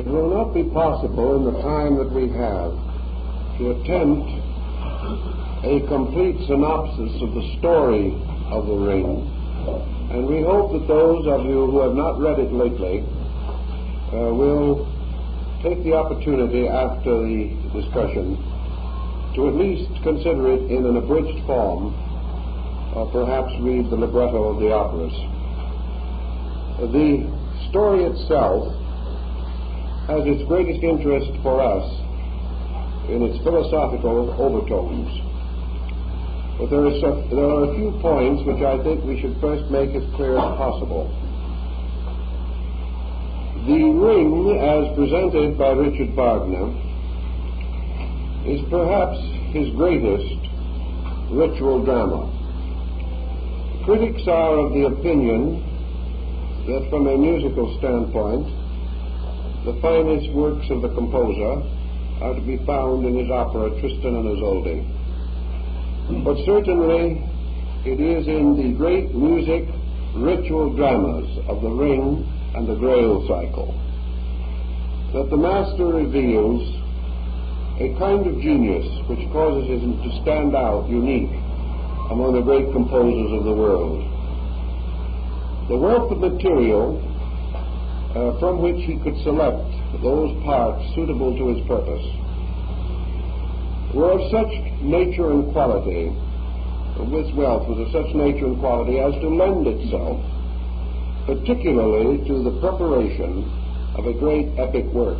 It will not be possible in the time that we have to attempt a complete synopsis of the story of the ring, and we hope that those of you who have not read it lately will take the opportunity after the discussion to at least consider it in an abridged form, or perhaps read the libretto of the operas. The story itself has its greatest interest for us in its philosophical overtones. But there are a few points which I think we should first make as clear as possible. The Ring, as presented by Richard Wagner, is perhaps his greatest ritual drama. Critics are of the opinion that from a musical standpoint, the finest works of the composer are to be found in his opera Tristan and Isolde. But certainly it is in the great music ritual dramas of the Ring and the Grail cycle that the master reveals a kind of genius which causes him to stand out unique among the great composers of the world. The wealth of material from which he could select those parts suitable to his purpose were of such nature and quality, this wealth was of such nature and quality as to lend itself particularly to the preparation of a great epic work.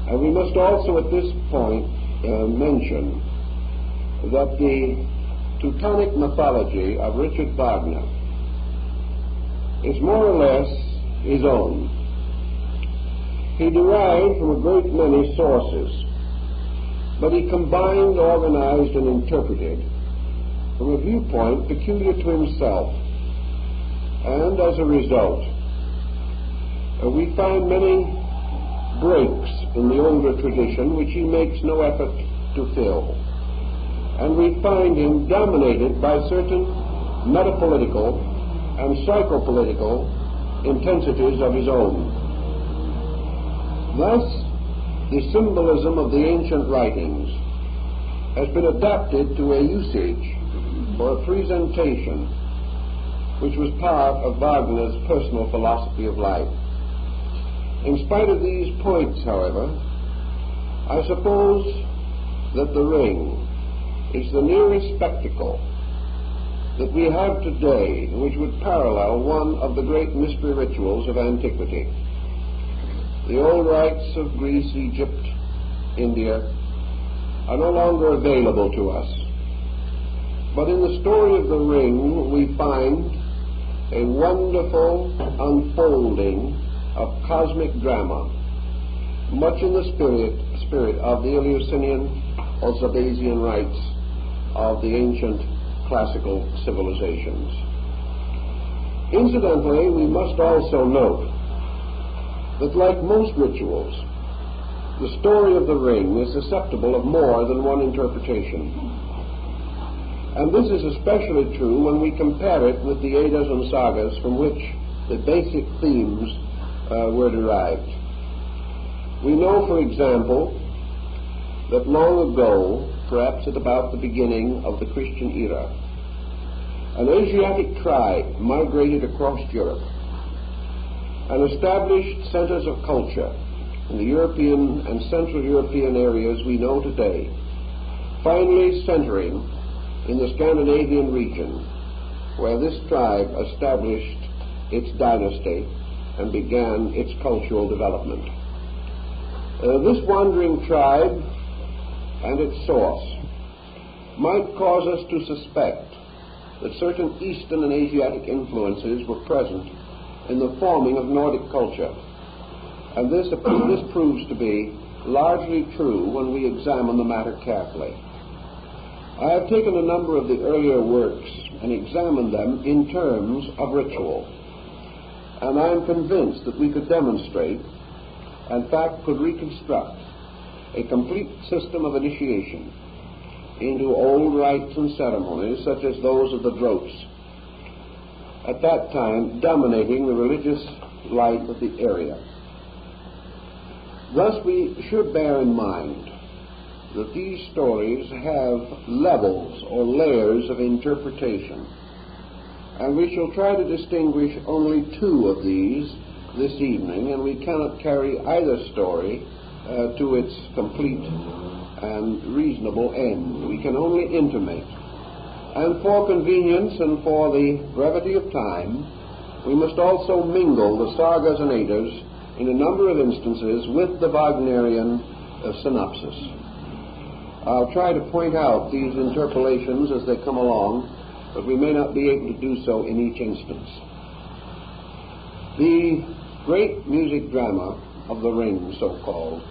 And we must also at this point mention that the Teutonic mythology of Richard Wagner is more or less his own. He derived from a great many sources, but he combined, organized, and interpreted from a viewpoint peculiar to himself. And as a result, we find many breaks in the older tradition which he makes no effort to fill. And we find him dominated by certain metapolitical and psychopolitical intensities of his own. Thus, the symbolism of the ancient writings has been adapted to a usage or a presentation which was part of Wagner's personal philosophy of life. In spite of these points, however, I suppose that the Ring is the nearest spectacle that we have today which would parallel one of the great mystery rituals of antiquity. The old rites of Greece, Egypt, India are no longer available to us. But in the story of the Ring we find a wonderful unfolding of cosmic drama, much in the spirit of the Eleusinian or Sabasian rites of the ancient classical civilizations. Incidentally, we must also note that like most rituals, the story of the Ring is susceptible of more than one interpretation. And this is especially true when we compare it with the Eddas and Sagas from which the basic themes were derived. We know, for example, that long ago, perhaps at about the beginning of the Christian era, an Asiatic tribe migrated across Europe and established centers of culture in the European and Central European areas we know today, finally centering in the Scandinavian region, where this tribe established its dynasty and began its cultural development. This wandering tribe and its source might cause us to suspect that certain Eastern and Asiatic influences were present in the forming of Nordic culture, and this proves to be largely true when we examine the matter carefully. I have taken a number of the earlier works and examined them in terms of ritual, and I am convinced that we could demonstrate, in fact could reconstruct, a complete system of initiation into old rites and ceremonies such as those of the Droats, at that time dominating the religious life of the area. Thus we should bear in mind that these stories have levels or layers of interpretation, and we shall try to distinguish only two of these this evening, and we cannot carry either story to its complete and reasonable end. We can only intimate. And for convenience and for the brevity of time, we must also mingle the sagas and eddas in a number of instances with the Wagnerian synopsis. I'll try to point out these interpolations as they come along, but we may not be able to do so in each instance. The great music drama of the Ring, so-called,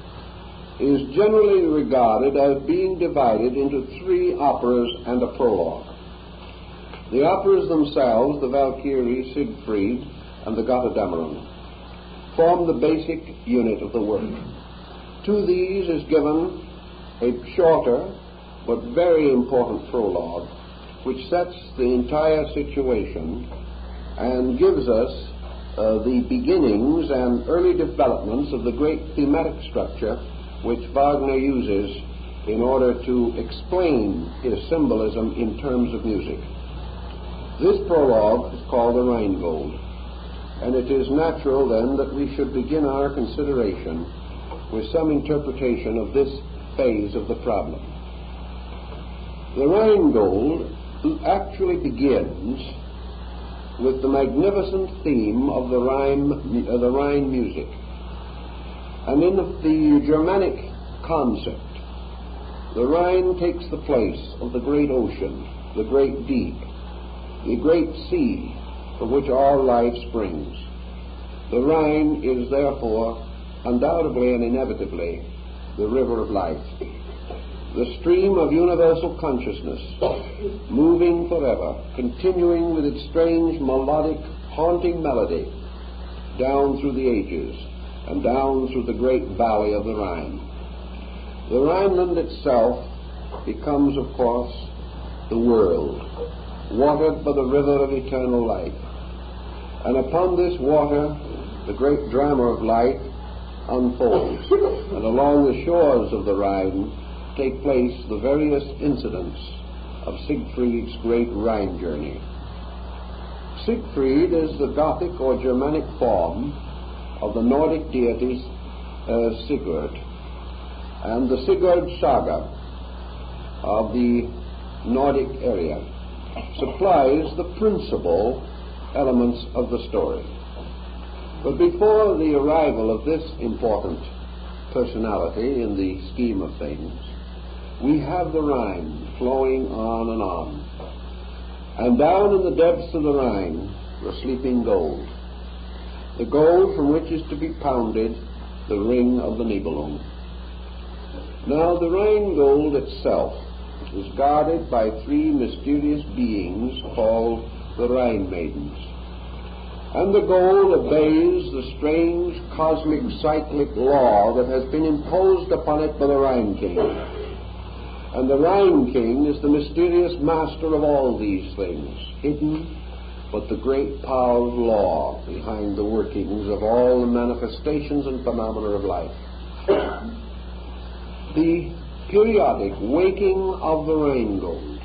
is generally regarded as being divided into three operas and a prologue. The operas themselves, the Valkyrie, Siegfried, and the Götterdämmerung, form the basic unit of the work. To these is given a shorter but very important prologue, which sets the entire situation and gives us the beginnings and early developments of the great thematic structure which Wagner uses in order to explain his symbolism in terms of music. This prologue is called the Rheingold, and it is natural then that we should begin our consideration with some interpretation of this phase of the problem. The Rheingold actually begins with the magnificent theme of the Rhine music. And in the Germanic concept, the Rhine takes the place of the great ocean, the great deep, the great sea from which all life springs. The Rhine is therefore undoubtedly and inevitably the river of life, the stream of universal consciousness, moving forever, continuing with its strange melodic, haunting melody down through the ages and down through the great valley of the Rhine. The Rhineland itself becomes, of course, the world, watered by the river of eternal life. And upon this water, the great drama of life unfolds, and along the shores of the Rhine take place the various incidents of Siegfried's great Rhine journey. Siegfried is the Gothic or Germanic form of the Nordic deity Sigurd, and the Sigurd saga of the Nordic area supplies the principal elements of the story. But before the arrival of this important personality in the scheme of things, we have the Rhine flowing on and on, and down in the depths of the Rhine, the sleeping gold, the gold from which is to be pounded the ring of the Nibelung. Now the Rhine gold itself is guarded by three mysterious beings called the Rhine Maidens. And the gold obeys the strange cosmic cyclic law that has been imposed upon it by the Rhine King. And the Rhine King is the mysterious master of all these things, hidden but the great power of law behind the workings of all the manifestations and phenomena of life. The periodic waking of the Rheingold,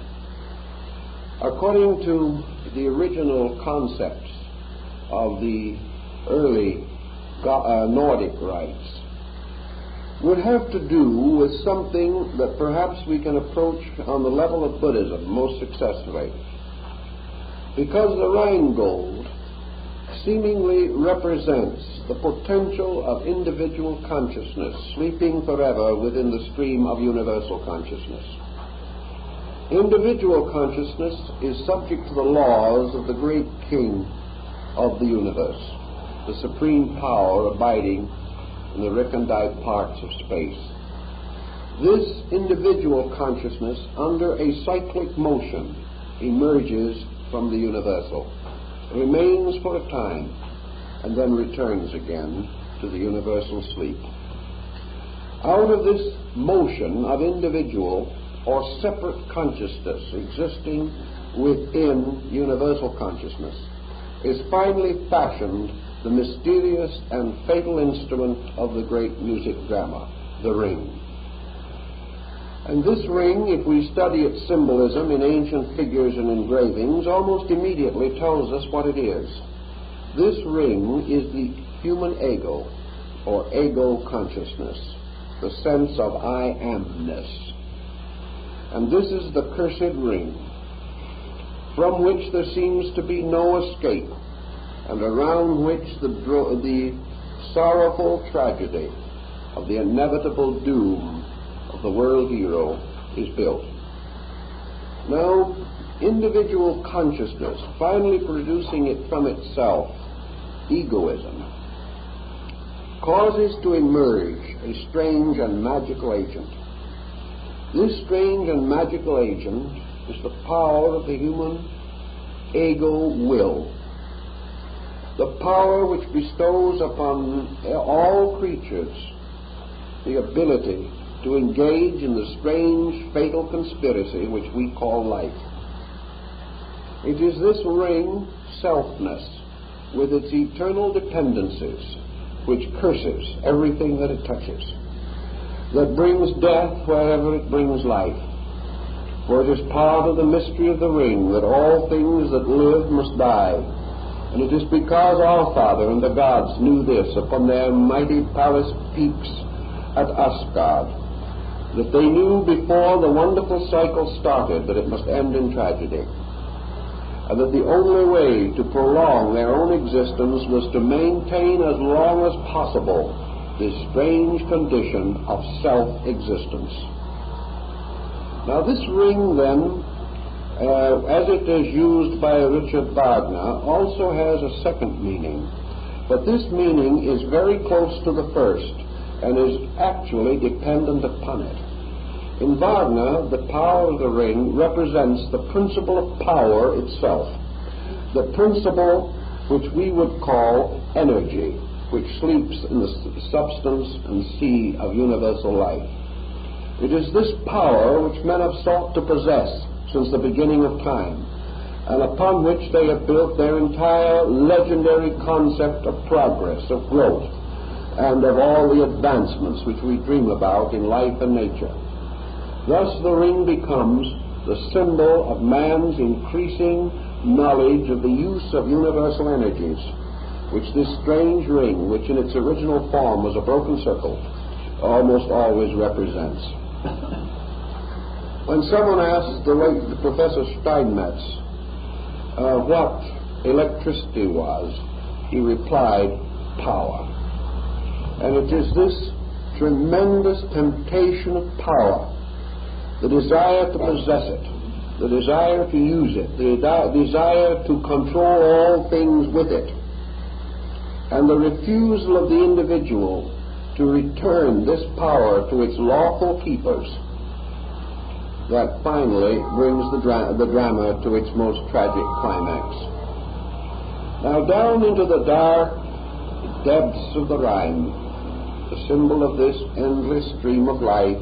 according to the original concepts of the early Nordic rites, would have to do with something that perhaps we can approach on the level of Buddhism most successfully. Because the Rheingold seemingly represents the potential of individual consciousness sleeping forever within the stream of universal consciousness. Individual consciousness is subject to the laws of the great King of the universe, the supreme power abiding in the recondite parts of space. This individual consciousness, under a cyclic motion, emerges from the universal, remains for a time, and then returns again to the universal sleep. Out of this motion of individual or separate consciousness existing within universal consciousness is finally fashioned the mysterious and fatal instrument of the great music drama, the ring. And this ring, if we study its symbolism in ancient figures and engravings, almost immediately tells us what it is. This ring is the human ego, or ego consciousness, the sense of I amness. And this is the cursed ring, from which there seems to be no escape, and around which the sorrowful tragedy of the inevitable doom of the world hero is built. Now, individual consciousness, finally producing it from itself, egoism, causes to emerge a strange and magical agent. This strange and magical agent is the power of the human ego will, the power which bestows upon all creatures the ability to engage in the strange, fatal conspiracy which we call life. It is this ring, selfness, with its eternal dependencies, which curses everything that it touches, that brings death wherever it brings life. For it is part of the mystery of the ring that all things that live must die. And it is because our Father and the gods knew this upon their mighty palace peaks at Asgard, that they knew before the wonderful cycle started that it must end in tragedy, and that the only way to prolong their own existence was to maintain as long as possible this strange condition of self-existence. Now this ring then, as it is used by Richard Wagner, also has a second meaning, but this meaning is very close to the first and is actually dependent upon it. In Wagner, the power of the ring represents the principle of power itself, the principle which we would call energy, which sleeps in the substance and sea of universal life. It is this power which men have sought to possess since the beginning of time, and upon which they have built their entire legendary concept of progress, of growth, and of all the advancements which we dream about in life and nature. Thus the ring becomes the symbol of man's increasing knowledge of the use of universal energies, which this strange ring, which in its original form was a broken circle, almost always represents. When someone asked the late Professor Steinmetz what electricity was, he replied, power. And it is this tremendous temptation of power, the desire to possess it, the desire to use it, the desire to control all things with it, and the refusal of the individual to return this power to its lawful keepers, that finally brings the drama to its most tragic climax. Now down into the dark depths of the Rhine, the symbol of this endless stream of life,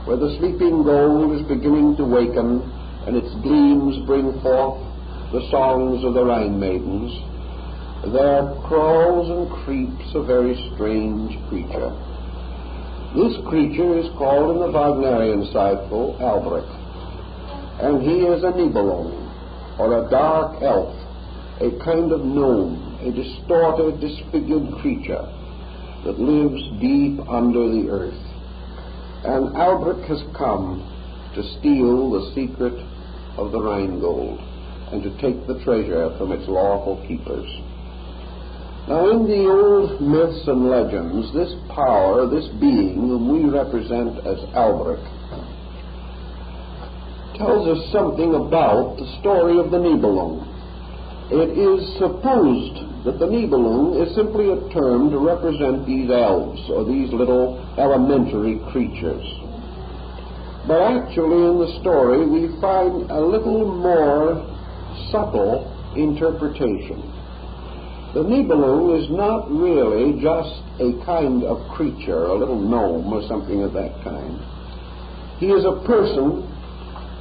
where the sleeping gold is beginning to waken and its gleams bring forth the songs of the Rhine maidens, there crawls and creeps a very strange creature. This creature is called in the Wagnerian cycle Albrecht, and he is a Nibelung, or a dark elf, a kind of gnome, a distorted, disfigured creature that lives deep under the earth. And Albrecht has come to steal the secret of the Rhine gold and to take the treasure from its lawful keepers. Now in the old myths and legends, this power, this being whom we represent as Albrecht, tells us something about the story of the Nibelung. It is supposed that the Nibelung is simply a term to represent these elves, or these little elementary creatures. But actually in the story we find a little more subtle interpretation. The Nibelung is not really just a kind of creature, a little gnome or something of that kind. He is a person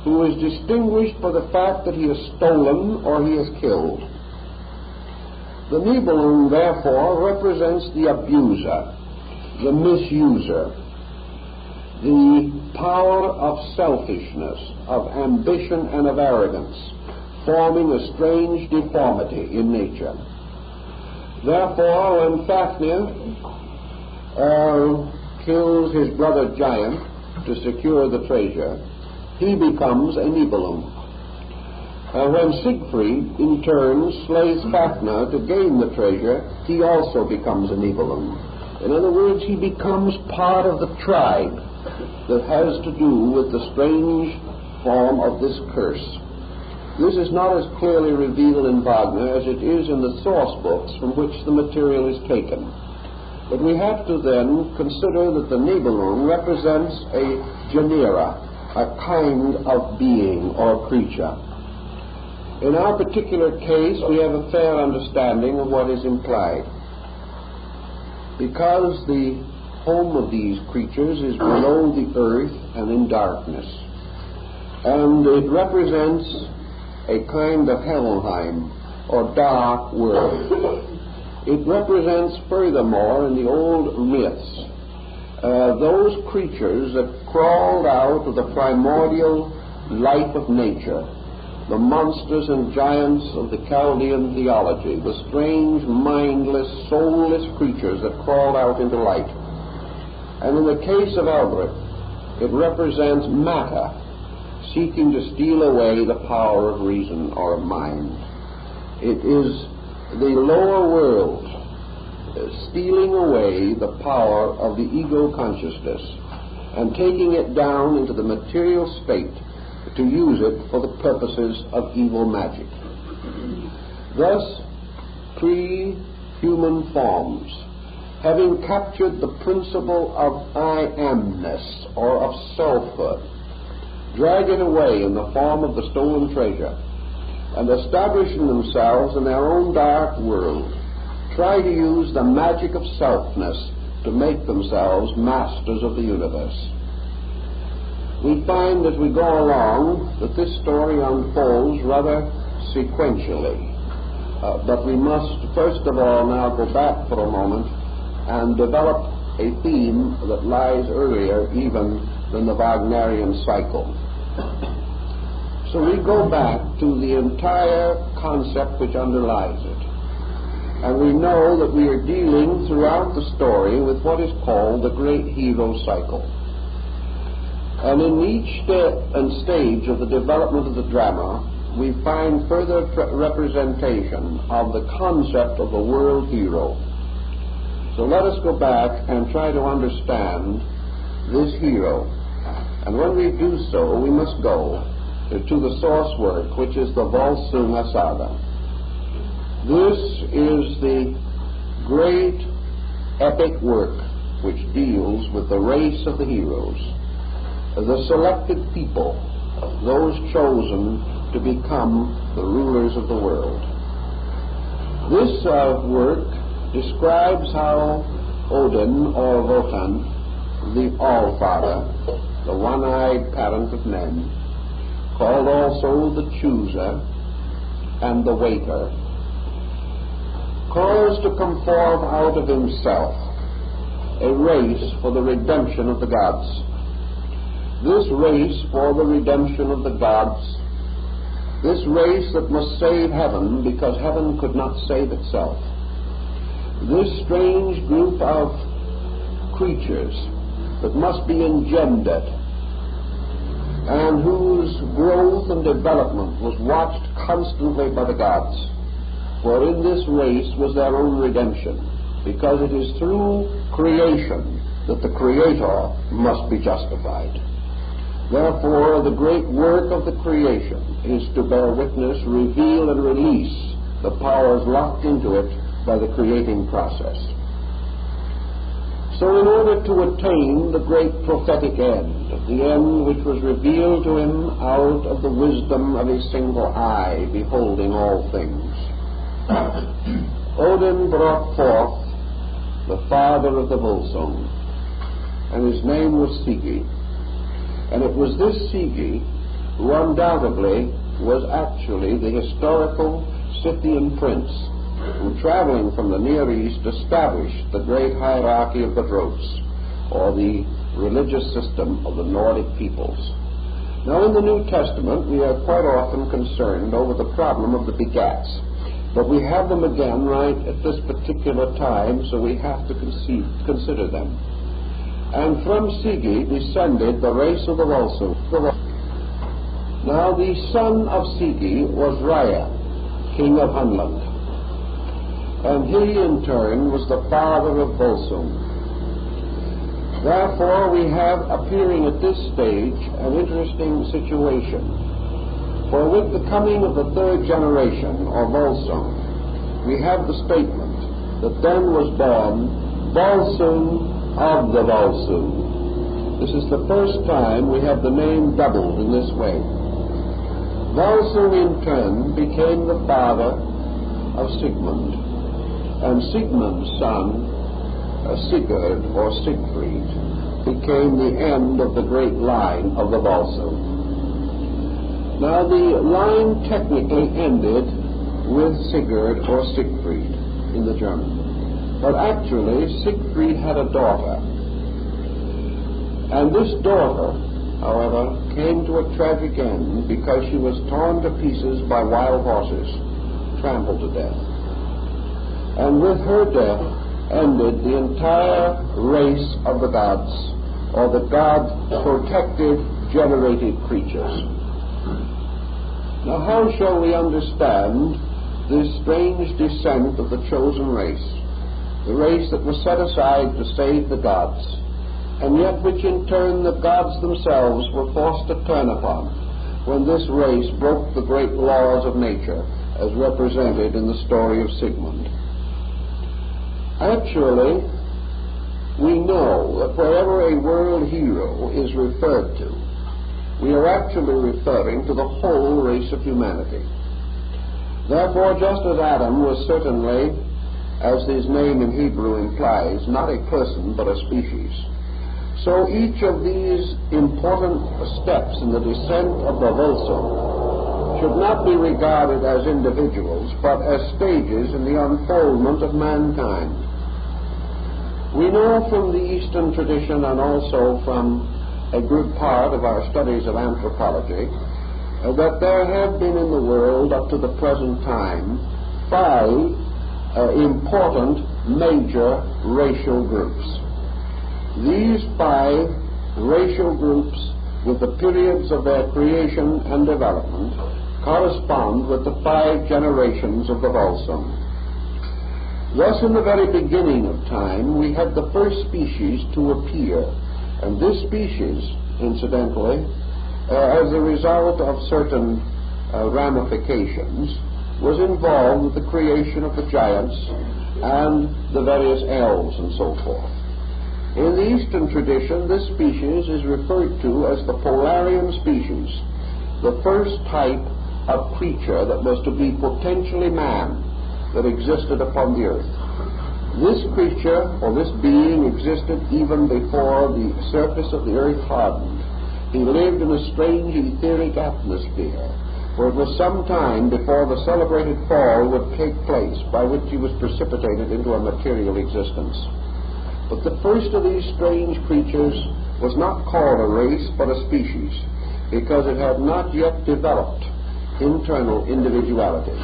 who is distinguished by the fact that he has stolen or he has killed. The Nibelung, therefore, represents the abuser, the misuser, the power of selfishness, of ambition, and of arrogance, forming a strange deformity in nature. Therefore, when Fafnir kills his brother giant to secure the treasure, he becomes a Nibelung. When Siegfried, in turn, slays Fafnir to gain the treasure, he also becomes a Nibelung. In other words, he becomes part of the tribe that has to do with the strange form of this curse. This is not as clearly revealed in Wagner as it is in the source books from which the material is taken. But we have to then consider that the Nibelung represents a genera, a kind of being or creature. In our particular case, we have a fair understanding of what is implied. Because the home of these creatures is below the earth and in darkness, and it represents a kind of Helheim, or dark world. It represents, furthermore, in the old myths, those creatures that crawled out of the primordial life of nature, the monsters and giants of the Chaldean theology, the strange, mindless, soulless creatures that crawled out into light. And in the case of Eldred, it represents matter seeking to steal away the power of reason or of mind. It is the lower world stealing away the power of the ego consciousness and taking it down into the material state to use it for the purposes of evil magic. Thus, pre-human forms, having captured the principle of I-amness, or of selfhood, drag it away in the form of the stolen treasure, and establishing themselves in their own dark world, try to use the magic of selfness to make themselves masters of the universe. We find as we go along that this story unfolds rather sequentially, but we must first of all now go back for a moment and develop a theme that lies earlier even than the Wagnerian cycle. So we go back to the entire concept which underlies it, and we know that we are dealing throughout the story with what is called the great hero cycle. And in each step and stage of the development of the drama, we find further representation of the concept of the world hero. So let us go back and try to understand this hero. And when we do so, we must go to the source work, which is the Volsunga Saga. This is the great epic work which deals with the race of the heroes, the selected people, those chosen to become the rulers of the world. This work describes how Odin, or Wotan, the All-Father, the one-eyed parent of men, called also the Chooser and the Waiter, caused to come forth out of himself a race for the redemption of the gods. This race for the redemption of the gods, this race that must save heaven because heaven could not save itself, this strange group of creatures that must be engendered and whose growth and development was watched constantly by the gods. For in this race was their own redemption, because it is through creation that the Creator must be justified. Therefore, the great work of the creation is to bear witness, reveal, and release the powers locked into it by the creating process. So in order to attain the great prophetic end, the end which was revealed to him out of the wisdom of his single eye, beholding all things, Odin brought forth the father of the Volsung, and his name was Sigi. And it was this Sigi who undoubtedly was actually the historical Scythian prince who, traveling from the Near East, established the great hierarchy of the Drosts, or the religious system of the Nordic peoples. Now, in the New Testament, we are quite often concerned over the problem of the begats, but we have them again right at this particular time, so we have to consider them. And from Sigi descended the race of the Volsung. Now, the son of Sigi was Raya, king of Hunland, and he in turn was the father of Volsung. Therefore, we have appearing at this stage an interesting situation. For with the coming of the third generation, or Volsung, we have the statement that then was born Volsung of the Volsung. This is the first time we have the name doubled in this way. Volsung in turn became the father of Sigmund, and Sigmund's son, Sigurd or Siegfried, became the end of the great line of the Volsung. Now, the line technically ended with Sigurd or Siegfried in the German, but actually Siegfried had a daughter, and this daughter, however, came to a tragic end because she was torn to pieces by wild horses, trampled to death. And with her death ended the entire race of the gods, or the gods' protective, generative creatures. Now, how shall we understand this strange descent of the chosen race, the race that was set aside to save the gods, and yet which in turn the gods themselves were forced to turn upon when this race broke the great laws of nature as represented in the story of Sigmund? Actually, we know that wherever a world hero is referred to, we are actually referring to the whole race of humanity. Therefore, just as Adam was certainly, as his name in Hebrew implies, not a person but a species, so each of these important steps in the descent of the Volsung should not be regarded as individuals, but as stages in the unfoldment of mankind. We know from the Eastern tradition and also from a good part of our studies of anthropology that there have been in the world up to the present time 5 important major racial groups. These 5 racial groups, with the periods of their creation and development, correspond with the 5 generations of the Volsung. Thus, in the very beginning of time, we had the first species to appear, and this species, incidentally, as a result of certain ramifications, was involved with the creation of the giants and the various elves and so forth. In the Eastern tradition, this species is referred to as the Polarian species, the first type of creature that was to be potentially man that existed upon the earth. This creature, or this being, existed even before the surface of the earth hardened. He lived in a strange etheric atmosphere, for it was some time before the celebrated fall would take place, by which he was precipitated into a material existence. But the first of these strange creatures was not called a race, but a species, because it had not yet developed internal individuality.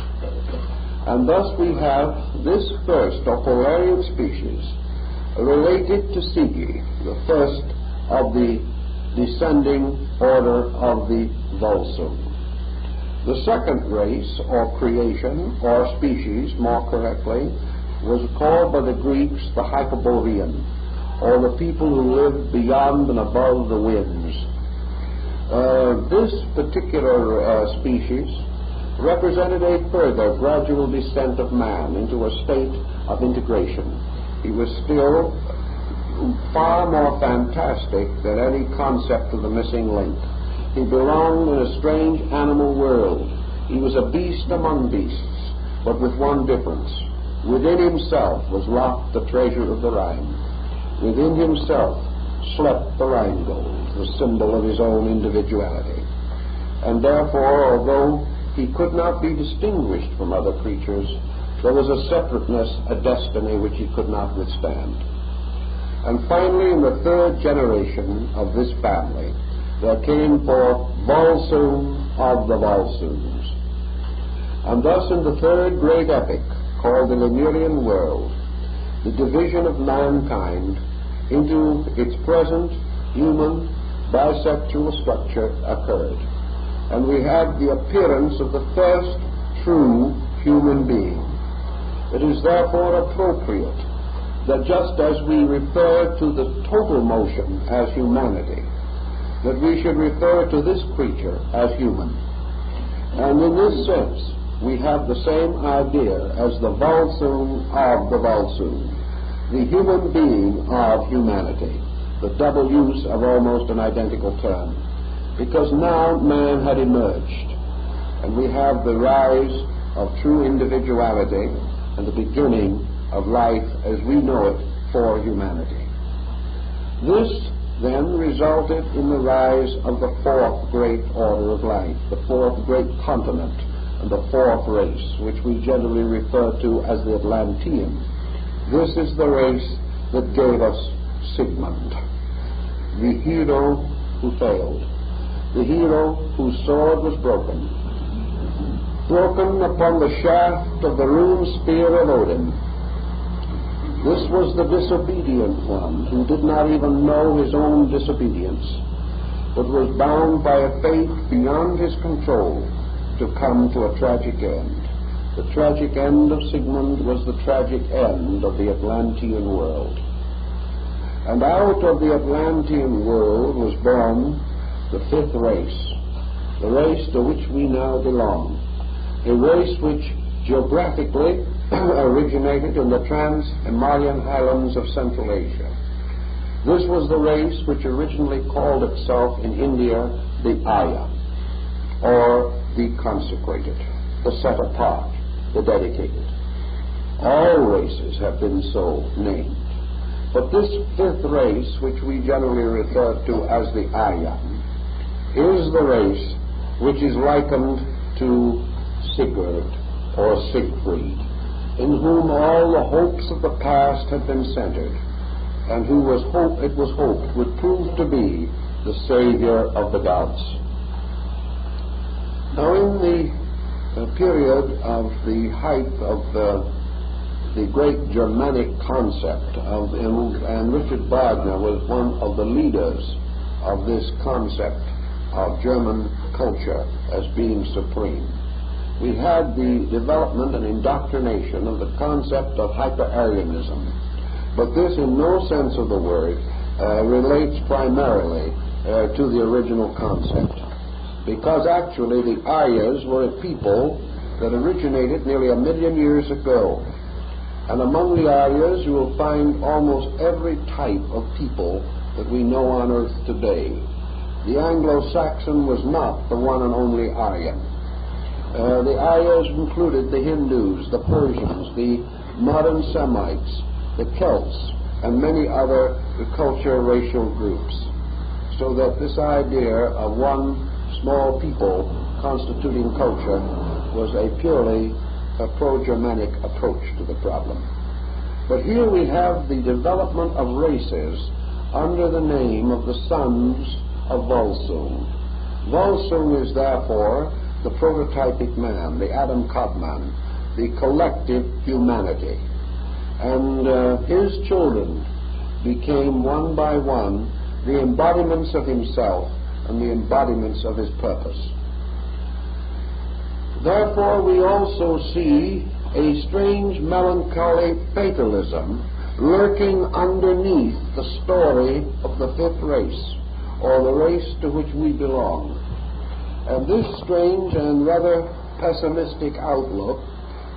And thus we have this first, or Polarian species, related to Sigi, the first of the descending order of the Volsung. The second race, or creation, or species, more correctly, was called by the Greeks the Hyperborean, or the people who lived beyond and above the winds. This particular species represented a further gradual descent of man into a state of integration. He was still far more fantastic than any concept of the missing link. He belonged in a strange animal world. He was a beast among beasts, but with one difference. Within himself was locked the treasure of the Rhine. Within himself slept the Rhine gold, the symbol of his own individuality. And therefore, although he could not be distinguished from other creatures, there was a separateness, a destiny which he could not withstand. And finally, in the third generation of this family, there came forth Volsung of the Volsungs. And thus in the third great epic, called the Lemurian world, the division of mankind into its present human bisexual structure occurred. And we have the appearance of the first true human being. It is therefore appropriate that just as we refer to the total motion as humanity, that we should refer to this creature as human. And in this sense, we have the same idea as the Volsung of the Volsung, the human being of humanity, the double use of almost an identical term, because now man had emerged, and we have the rise of true individuality and the beginning of life as we know it for humanity. This then resulted in the rise of the fourth great order of life, the fourth great continent, and the fourth race, which we generally refer to as the Atlantean. This is the race that gave us Sigmund, the hero who failed, the hero whose sword was broken upon the shaft of the rune spear of Odin. This was the disobedient one who did not even know his own disobedience, but was bound by a faith beyond his control to come to a tragic end. The tragic end of Sigmund was the tragic end of the Atlantean world. And out of the Atlantean world was born the fifth race, the race to which we now belong, a race which geographically originated in the Trans-Himalayan highlands of Central Asia. This was the race which originally called itself in India the Arya, or the consecrated, the set apart, the dedicated. All races have been so named. But this fifth race, which we generally refer to as the Arya, is the race which is likened to Sigurd or Siegfried, in whom all the hopes of the past had been centered, and who it was hoped would prove to be the savior of the gods. Now, in the period of the height of the great Germanic concept, and Richard Wagner was one of the leaders of this concept of German culture as being supreme. We had the development and indoctrination of the concept of hyper-Aryanism, but this in no sense of the word relates primarily to the original concept, because actually the Aryas were a people that originated nearly 1 million years ago. And among the Aryas you will find almost every type of people that we know on earth today. The Anglo-Saxon was not the one and only Aryan. The Aryas included the Hindus, the Persians, the modern Semites, the Celts, and many other culture racial groups. So that this idea of one small people constituting culture was a purely pro-Germanic approach to the problem. But here we have the development of races under the name of the sons of Volsung. Volsung is therefore the prototypic man, the Adam Kadmon, the collective humanity. And his children became one by one the embodiments of himself and the embodiments of his purpose. Therefore, we also see a strange melancholy fatalism lurking underneath the story of the fifth race, or the race to which we belong. And this strange and rather pessimistic outlook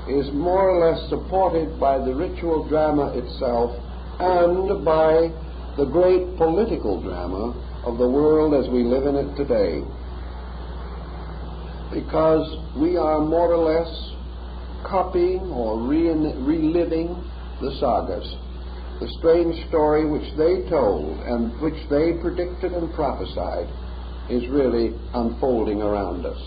is more or less supported by the ritual drama itself and by the great political drama of the world as we live in it today. Because we are more or less copying or reliving the sagas, the strange story which they told and which they predicted and prophesied is really unfolding around us.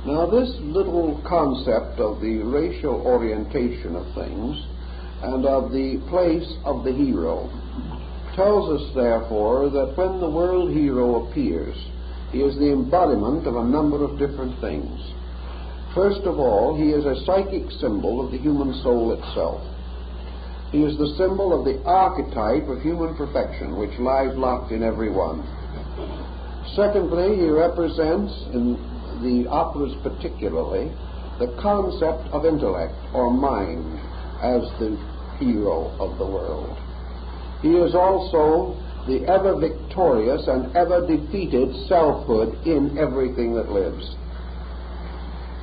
Now, this little concept of the racial orientation of things and of the place of the hero tells us, therefore, that when the world hero appears, he is the embodiment of a number of different things. First of all, he is a psychic symbol of the human soul itself. He is the symbol of the archetype of human perfection, which lies locked in every one. Secondly, he represents, in the operas particularly, the concept of intellect or mind as the hero of the world. He is also the ever victorious and ever defeated selfhood in everything that lives.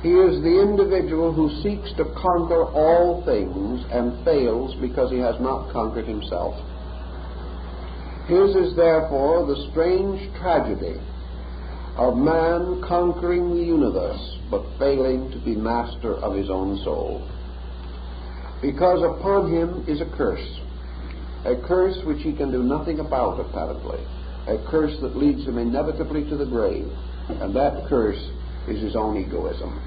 He is the individual who seeks to conquer all things and fails because he has not conquered himself. His is therefore the strange tragedy of man conquering the universe but failing to be master of his own soul. Because upon him is a curse which he can do nothing about apparently, a curse that leads him inevitably to the grave, and that curse is his own egoism.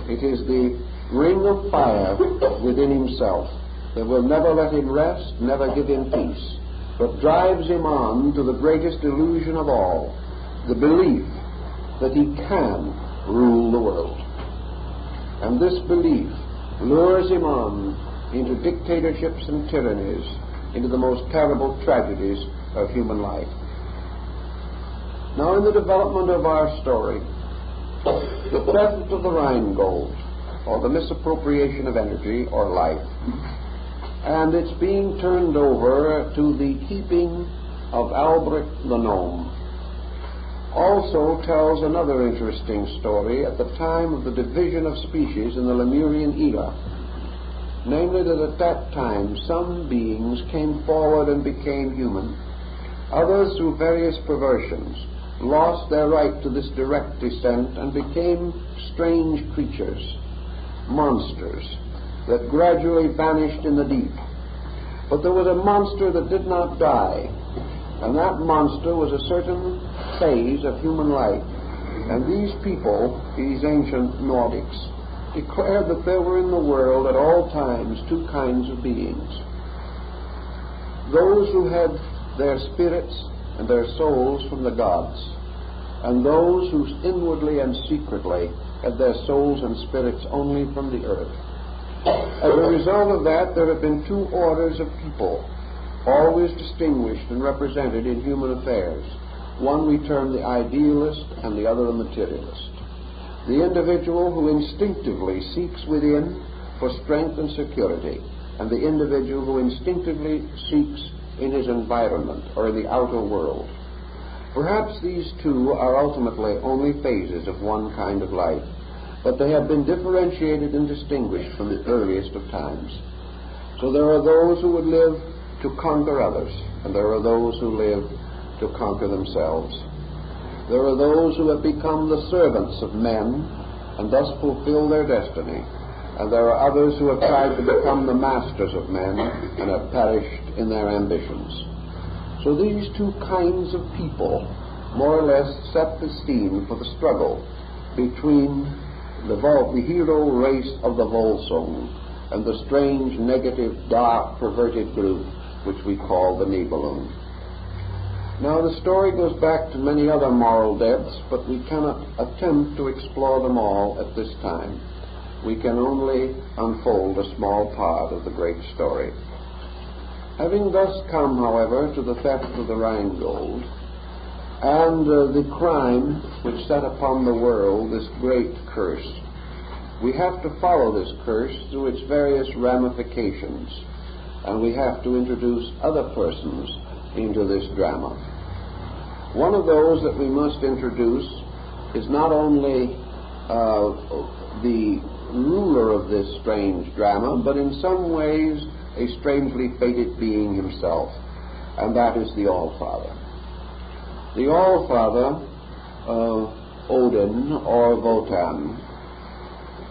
It is the ring of fire within himself that will never let him rest, never give him peace, but drives him on to the greatest illusion of all, the belief that he can rule the world. And this belief lures him on into dictatorships and tyrannies, into the most terrible tragedies of human life. Now, in the development of our story, the theft of the Rheingold, or the misappropriation of energy or life, and it's being turned over to the keeping of Albrecht the Gnome, also tells another interesting story at the time of the division of species in the Lemurian era. Namely, that at that time some beings came forward and became human. Others, through various perversions, lost their right to this direct descent and became strange creatures, monsters, that gradually vanished in the deep. But there was a monster that did not die, and that monster was a certain phase of human life. And these people, these ancient Nordics, declared that there were in the world at all times two kinds of beings. Those who had their spirits and their souls from the gods, and those who inwardly and secretly had their souls and spirits only from the earth. As a result of that, there have been two orders of people, always distinguished and represented in human affairs. One we term the idealist and the other the materialist. The individual who instinctively seeks within for strength and security, and the individual who instinctively seeks in his environment or in the outer world. Perhaps these two are ultimately only phases of one kind of life, but they have been differentiated and distinguished from the earliest of times. So there are those who would live to conquer others, and there are those who live to conquer themselves. There are those who have become the servants of men and thus fulfill their destiny, and there are others who have tried to become the masters of men and have perished in their ambitions. So these two kinds of people more or less set the scene for the struggle between the hero race of the Volsung and the strange, negative, dark, perverted group which we call the Nibelung. Now, the story goes back to many other moral depths, but we cannot attempt to explore them all at this time. We can only unfold a small part of the great story. Having thus come, however, to the theft of the Rheingold, and the crime which set upon the world this great curse, we have to follow this curse through its various ramifications, and we have to introduce other persons into this drama. One of those that we must introduce is not only the ruler of this strange drama, but in some ways a strangely fated being himself, and that is the All-Father. The All-Father, Odin or Wotan,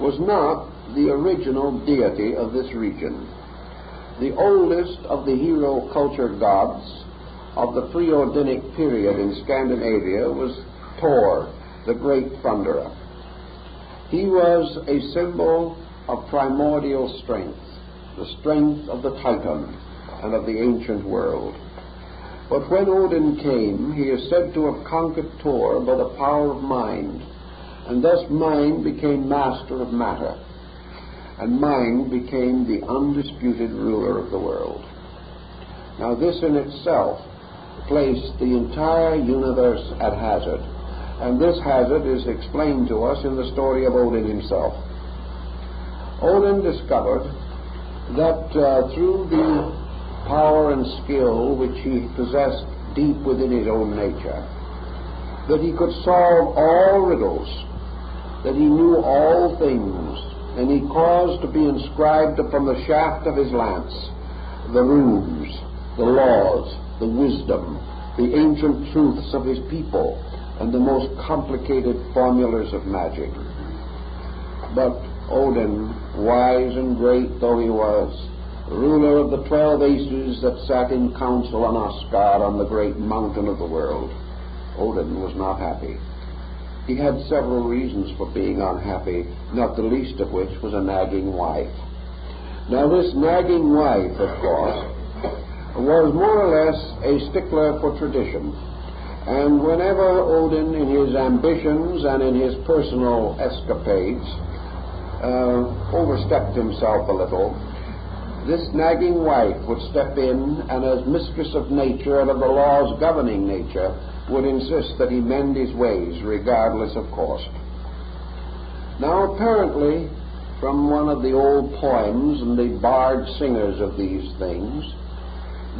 was not the original deity of this region. The oldest of the hero culture gods of the pre-Odinic period in Scandinavia was Thor, the great thunderer. He was a symbol of primordial strength, the strength of the Titan and of the ancient world. But when Odin came, he is said to have conquered Thor by the power of mind, and thus mind became master of matter, and mind became the undisputed ruler of the world. Now this in itself placed the entire universe at hazard, and this hazard is explained to us in the story of Odin himself. Odin discovered that through the power and skill which he possessed deep within his own nature, that he could solve all riddles, that he knew all things, and he caused to be inscribed upon the shaft of his lance the runes, the laws, the wisdom, the ancient truths of his people, and the most complicated formulas of magic. But Odin, wise and great though he was, ruler of the 12 aces that sat in council on Asgard on the great mountain of the world, Odin was not happy. He had several reasons for being unhappy, not the least of which was a nagging wife. Now this nagging wife, of course, was more or less a stickler for tradition, and whenever Odin, in his ambitions and in his personal escapades, overstepped himself a little, this nagging wife would step in, and as mistress of nature and of the laws governing nature, would insist that he mend his ways, regardless of cost. Now apparently, from one of the old poems and the bard singers of these things,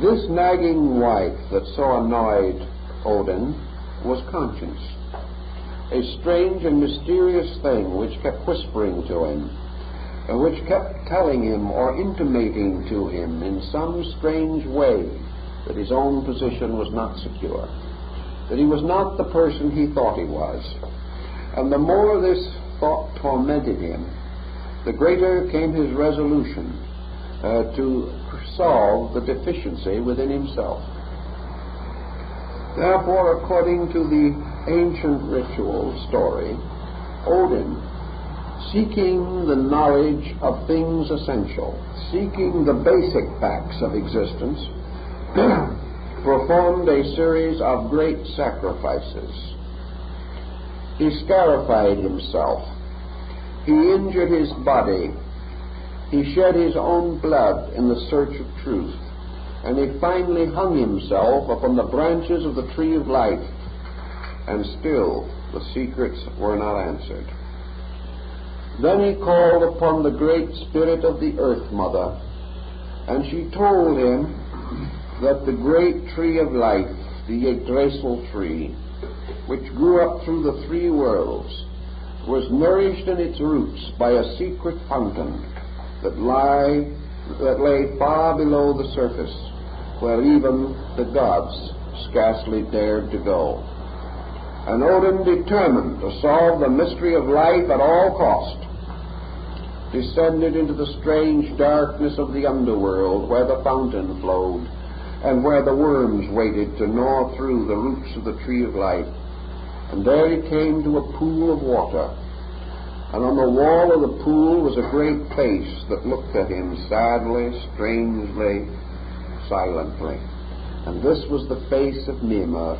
this nagging wife that so annoyed Odin was conscience, a strange and mysterious thing which kept whispering to him, which kept telling him or intimating to him in some strange way that his own position was not secure, that he was not the person he thought he was. And the more this thought tormented him, the greater came his resolution to solve the deficiency within himself. Therefore, according to the ancient ritual story, Odin, seeking the knowledge of things essential, seeking the basic facts of existence, performed a series of great sacrifices. He scarified himself. He injured his body. He shed his own blood in the search of truth. And he finally hung himself upon the branches of the tree of life. And still the secrets were not answered. Then he called upon the great spirit of the Earth Mother, and she told him that the great tree of life, the Yggdrasil tree, which grew up through the 3 worlds, was nourished in its roots by a secret fountain that lay far below the surface, where even the gods scarcely dared to go. And Odin, determined to solve the mystery of life at all cost, descended into the strange darkness of the underworld where the fountain flowed and where the worms waited to gnaw through the roots of the tree of life. And there he came to a pool of water, and on the wall of the pool was a great face that looked at him sadly, strangely, silently. And this was the face of Mimir.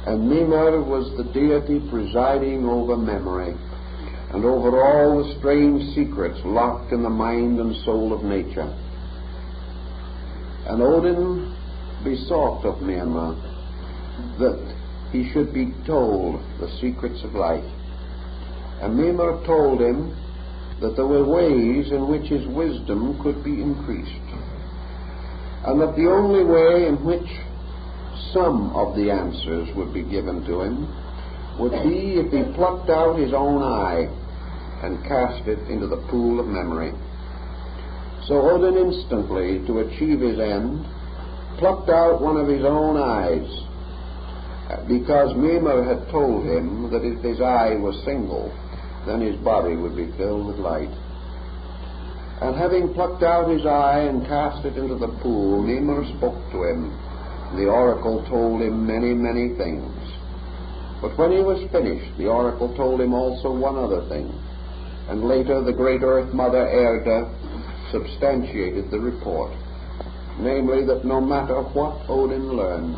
And Mimir was the deity presiding over memory and over all the strange secrets locked in the mind and soul of nature. And Odin besought of Mimir that he should be told the secrets of life. And Mimir told him that there were ways in which his wisdom could be increased, and that the only way in which some of the answers would be given to him would be if he plucked out his own eye and cast it into the pool of memory. So Odin instantly, to achieve his end, plucked out one of his own eyes, because Mimir had told him that if his eye was single, then his body would be filled with light. And having plucked out his eye and cast it into the pool, Mimir spoke to him. The oracle told him many, many things. But when he was finished, the oracle told him also one other thing. And later the great Earth Mother Erda substantiated the report, namely that no matter what Odin learned,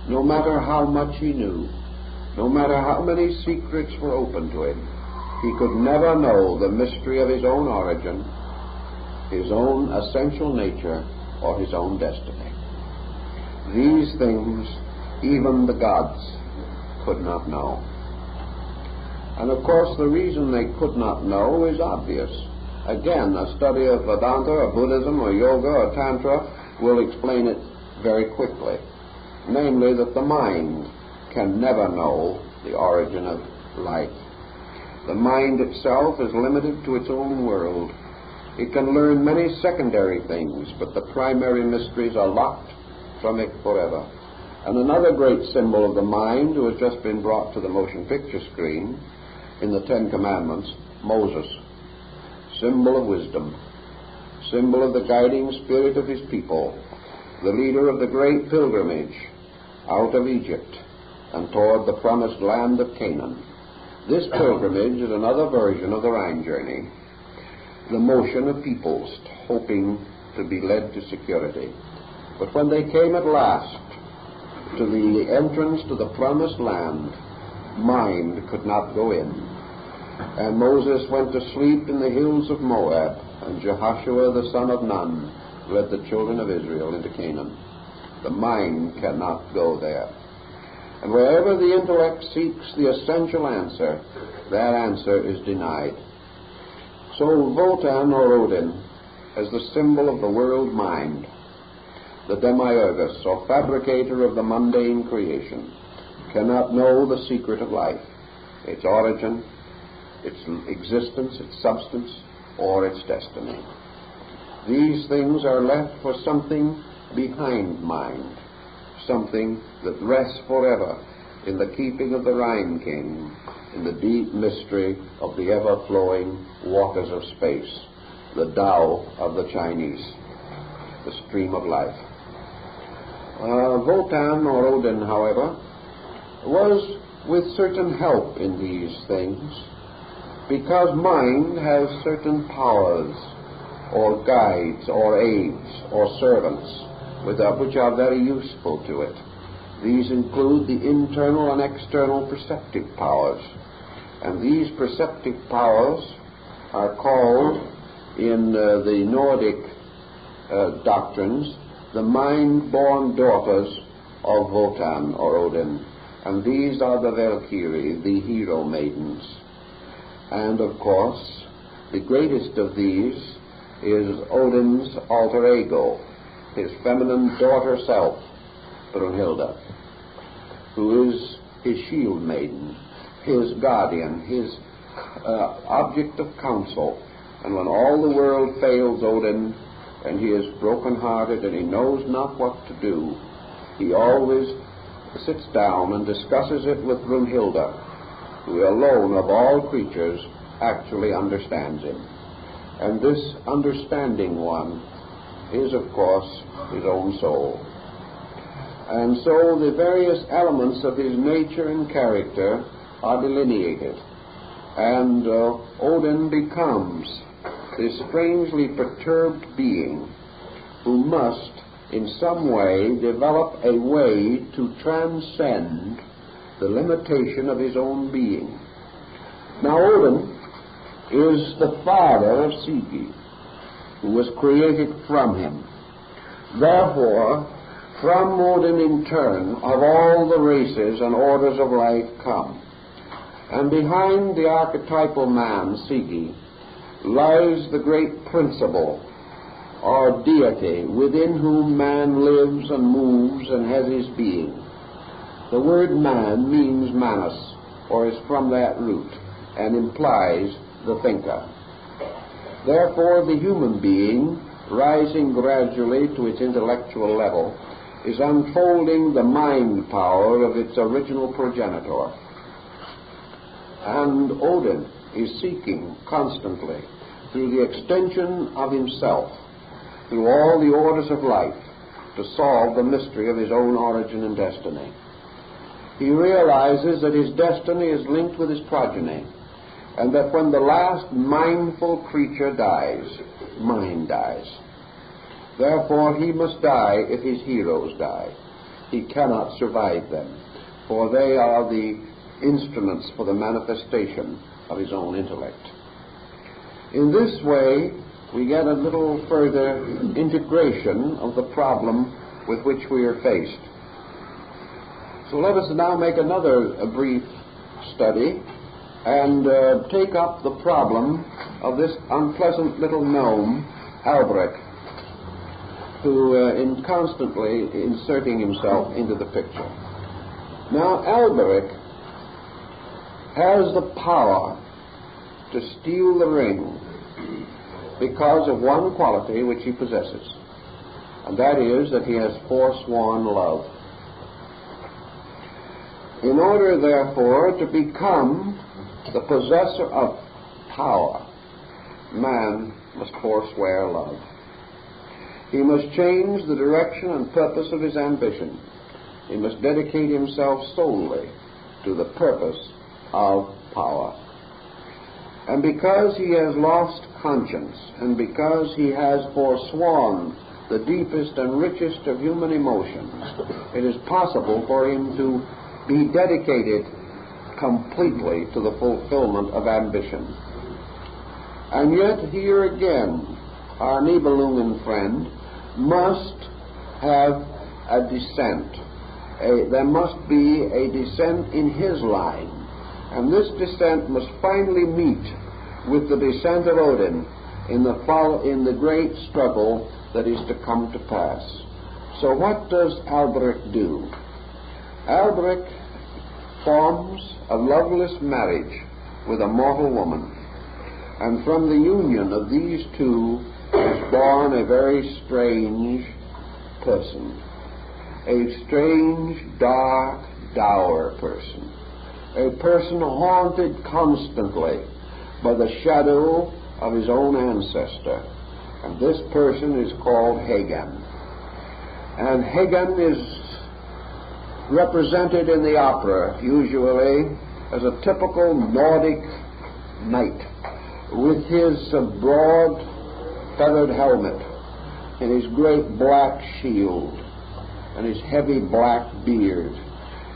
no matter how much he knew, no matter how many secrets were open to him, he could never know the mystery of his own origin, his own essential nature, or his own destiny. These things even the gods could not know. And of course the reason they could not know is obvious. Again, a study of Vedanta or Buddhism or Yoga or Tantra will explain it very quickly. Namely, that the mind can never know the origin of life. The mind itself is limited to its own world. It can learn many secondary things, but the primary mysteries are locked from it forever. And another great symbol of the mind, who has just been brought to the motion picture screen in the Ten Commandments, Moses, symbol of wisdom, symbol of the guiding spirit of his people, the leader of the great pilgrimage out of Egypt and toward the promised land of Canaan. This pilgrimage is another version of the Rhine journey, the motion of peoples hoping to be led to security. But when they came at last to the entrance to the promised land, mind could not go in. And Moses went to sleep in the hills of Moab, and Jehoshua the son of Nun led the children of Israel into Canaan. The mind cannot go there. And wherever the intellect seeks the essential answer, that answer is denied. So Wotan, or Odin, as the symbol of the world mind, the demiurgus, or fabricator of the mundane creation, cannot know the secret of life, its origin, its existence, its substance, or its destiny. These things are left for something behind mind, something that rests forever in the keeping of the Rhine King, in the deep mystery of the ever-flowing waters of space, the Tao of the Chinese, the stream of life. Wotan, or Odin, however, was with certain help in these things, because mind has certain powers, or guides, or aids, or servants, which are very useful to it. These include the internal and external perceptive powers. And these perceptive powers are called, in the Nordic doctrines, the mind-born daughters of Wotan, or Odin. And these are the Valkyrie, the hero maidens. And of course, the greatest of these is Odin's alter ego, his feminine daughter self, Brunhilde, who is his shield maiden, his guardian, his object of counsel. And when all the world fails Odin, and he is broken-hearted and he knows not what to do, he always sits down and discusses it with Brunhilde, who alone of all creatures actually understands him. And this understanding one is, of course, his own soul. And so the various elements of his nature and character are delineated. And Odin becomes this strangely perturbed being who must, in some way, develop a way to transcend the limitation of his own being. Now, Odin is the father of Sigi, who was created from him. Therefore, from Odin in turn, of all the races and orders of life come. And behind the archetypal man, Sigi, lies the great principle, or deity, within whom man lives and moves and has his being. The word man means manus, or is from that root, and implies the thinker. Therefore, the human being, rising gradually to its intellectual level, is unfolding the mind power of its original progenitor. And Odin is seeking constantly, through the extension of himself, through all the orders of life, to solve the mystery of his own origin and destiny. he realizes that his destiny is linked with his progeny, and that when the last mindful creature dies, mind dies. Therefore he must die if his heroes die. He cannot survive them, for they are the instruments for the manifestation of his own intellect. In this way, we get a little further integration of the problem with which we are faced. So let us now make another brief study and take up the problem of this unpleasant little gnome, Albrecht, who is constantly inserting himself into the picture. Now, Albrecht has the power to steal the ring because of one quality which he possesses, and that is that he has forsworn love. In order, therefore, to become the possessor of power, man must forswear love. He must change the direction and purpose of his ambition. He must dedicate himself solely to the purpose of power. And because he has lost conscience, and because he has forsworn the deepest and richest of human emotions, it is possible for him to be dedicated completely to the fulfillment of ambition. And yet, here again, our Nibelungen friend must have a descent. There must be a descent in his line. And this descent must finally meet with the descent of Odin in the great struggle that is to come to pass. So what does Albrecht do? Albrecht forms a loveless marriage with a mortal woman. And from the union of these two is born a very strange person. A strange, dark, dour person. A person haunted constantly by the shadow of his own ancestor. And this person is called Hagen. And Hagen is represented in the opera usually as a typical Nordic knight with his broad feathered helmet and his great black shield and his heavy black beard.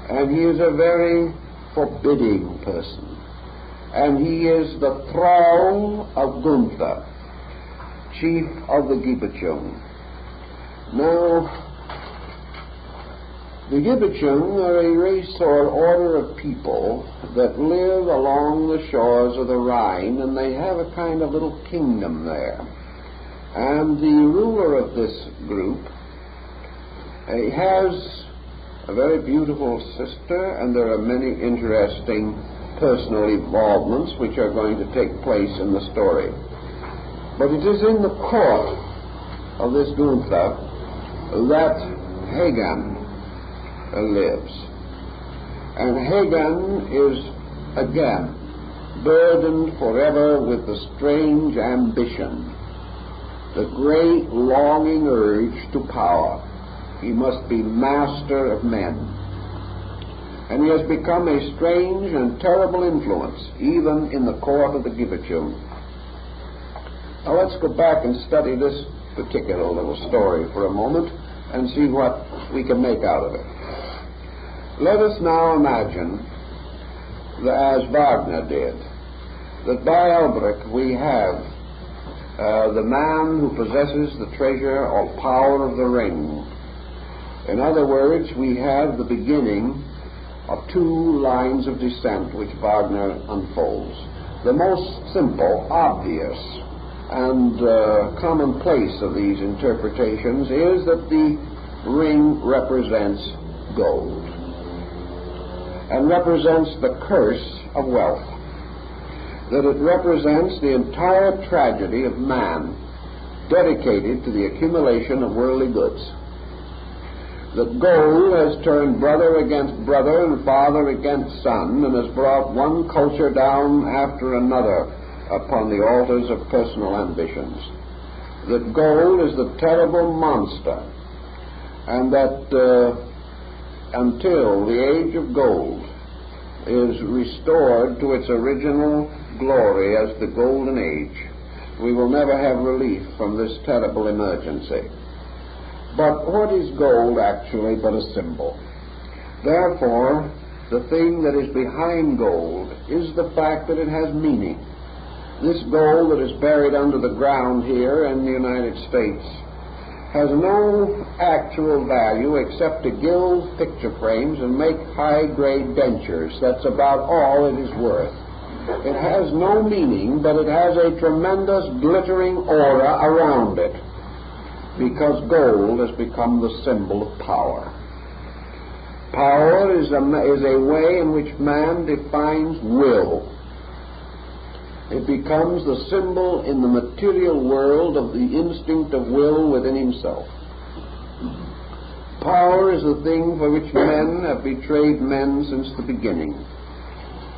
And he is a very forbidding person. And he is the thrall of Gunther, chief of the Gibetung. Now, the Gibetung are a race or order of people that live along the shores of the Rhine, and they have a kind of little kingdom there. And the ruler of this group has a very beautiful sister, and there are many interesting personal involvements which are going to take place in the story. But it is in the court of this Gunther that Hagen lives. And Hagen is again burdened forever with the strange ambition, the great longing urge to power. He must be master of men. And he has become a strange and terrible influence, even in the court of the Gibetung. Now let's go back and study this particular little story for a moment and see what we can make out of it. Let us now imagine, as Wagner did, that by Albrecht we have the man who possesses the treasure or power of the ring. In other words, we have the beginning of two lines of descent which Wagner unfolds. The most simple, obvious, and commonplace of these interpretations is that the ring represents gold and represents the curse of wealth, that it represents the entire tragedy of man dedicated to the accumulation of worldly goods, that gold has turned brother against brother and father against son and has brought one culture down after another upon the altars of personal ambitions, that gold is the terrible monster, and that until the age of gold is restored to its original glory as the golden age, we will never have relief from this terrible emergency. But what is gold actually but a symbol? Therefore, the thing that is behind gold is the fact that it has meaning. This gold that is buried under the ground here in the United States has no actual value except to gild picture frames and make high-grade dentures. That's about all it is worth. It has no meaning, but it has a tremendous glittering aura around it, because gold has become the symbol of power. Power is a way in which man defines will. It becomes the symbol in the material world of the instinct of will within himself. Power is the thing for which men have betrayed men since the beginning.